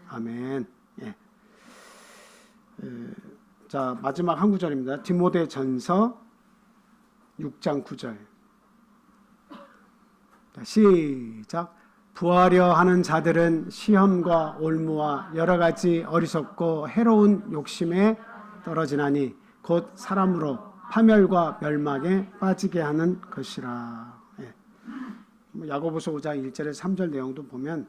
아멘. 예. 자, 마지막 한 구절입니다. 디모데전서 6장 9절. 시작. 부하려 하는 자들은 시험과 올무와 여러 가지 어리석고 해로운 욕심에 떨어지나니 곧 사람으로 파멸과 멸망에 빠지게 하는 것이라. 예. 야고보서 5장 1절에서 3절 내용도 보면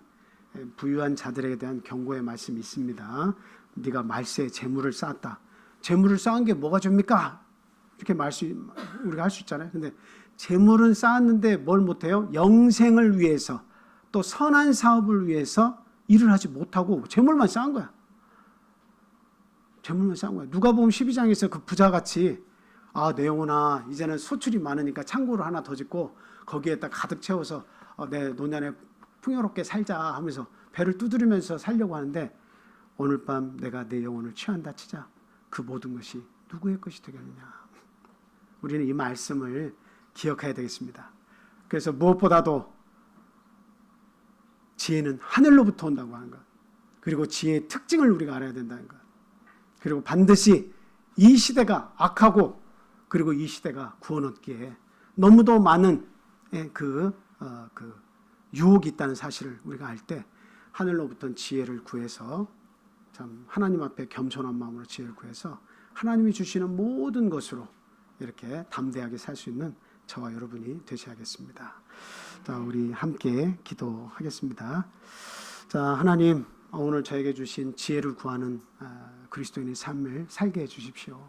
부유한 자들에 대한 경고의 말씀이 있습니다. 네가 말세에 재물을 쌓았다. 재물을 쌓은 게 뭐가 줍니까? 이렇게 우리가 할 수 있잖아요. 근데 재물은 쌓았는데 뭘 못해요? 영생을 위해서 또 선한 사업을 위해서 일을 하지 못하고 재물만 쌓은 거야. 재물만 쌓은 거야. 누가복음 12장에서 그 부자같이 내 영혼아 이제는 소출이 많으니까 창고를 하나 더 짓고 거기에다 가득 채워서 내 노년에 풍요롭게 살자 하면서 배를 두드리면서 살려고 하는데 오늘 밤 내가 내 영혼을 취한다 치자. 그 모든 것이 누구의 것이 되겠느냐. 우리는 이 말씀을 기억해야 되겠습니다. 그래서 무엇보다도 지혜는 하늘로부터 온다고 하는 것. 그리고 지혜의 특징을 우리가 알아야 된다는 것. 그리고 반드시 이 시대가 악하고 그리고 이 시대가 구원 얻기에 너무도 많은 그 유혹이 있다는 사실을 우리가 알 때 하늘로부터 지혜를 구해서 참 하나님 앞에 겸손한 마음으로 지혜를 구해서 하나님이 주시는 모든 것으로 이렇게 담대하게 살 수 있는 저와 여러분이 되셔야겠습니다. 자, 우리 함께 기도하겠습니다. 자, 하나님 오늘 저에게 주신 지혜를 구하는 그리스도인의 삶을 살게 해 주십시오.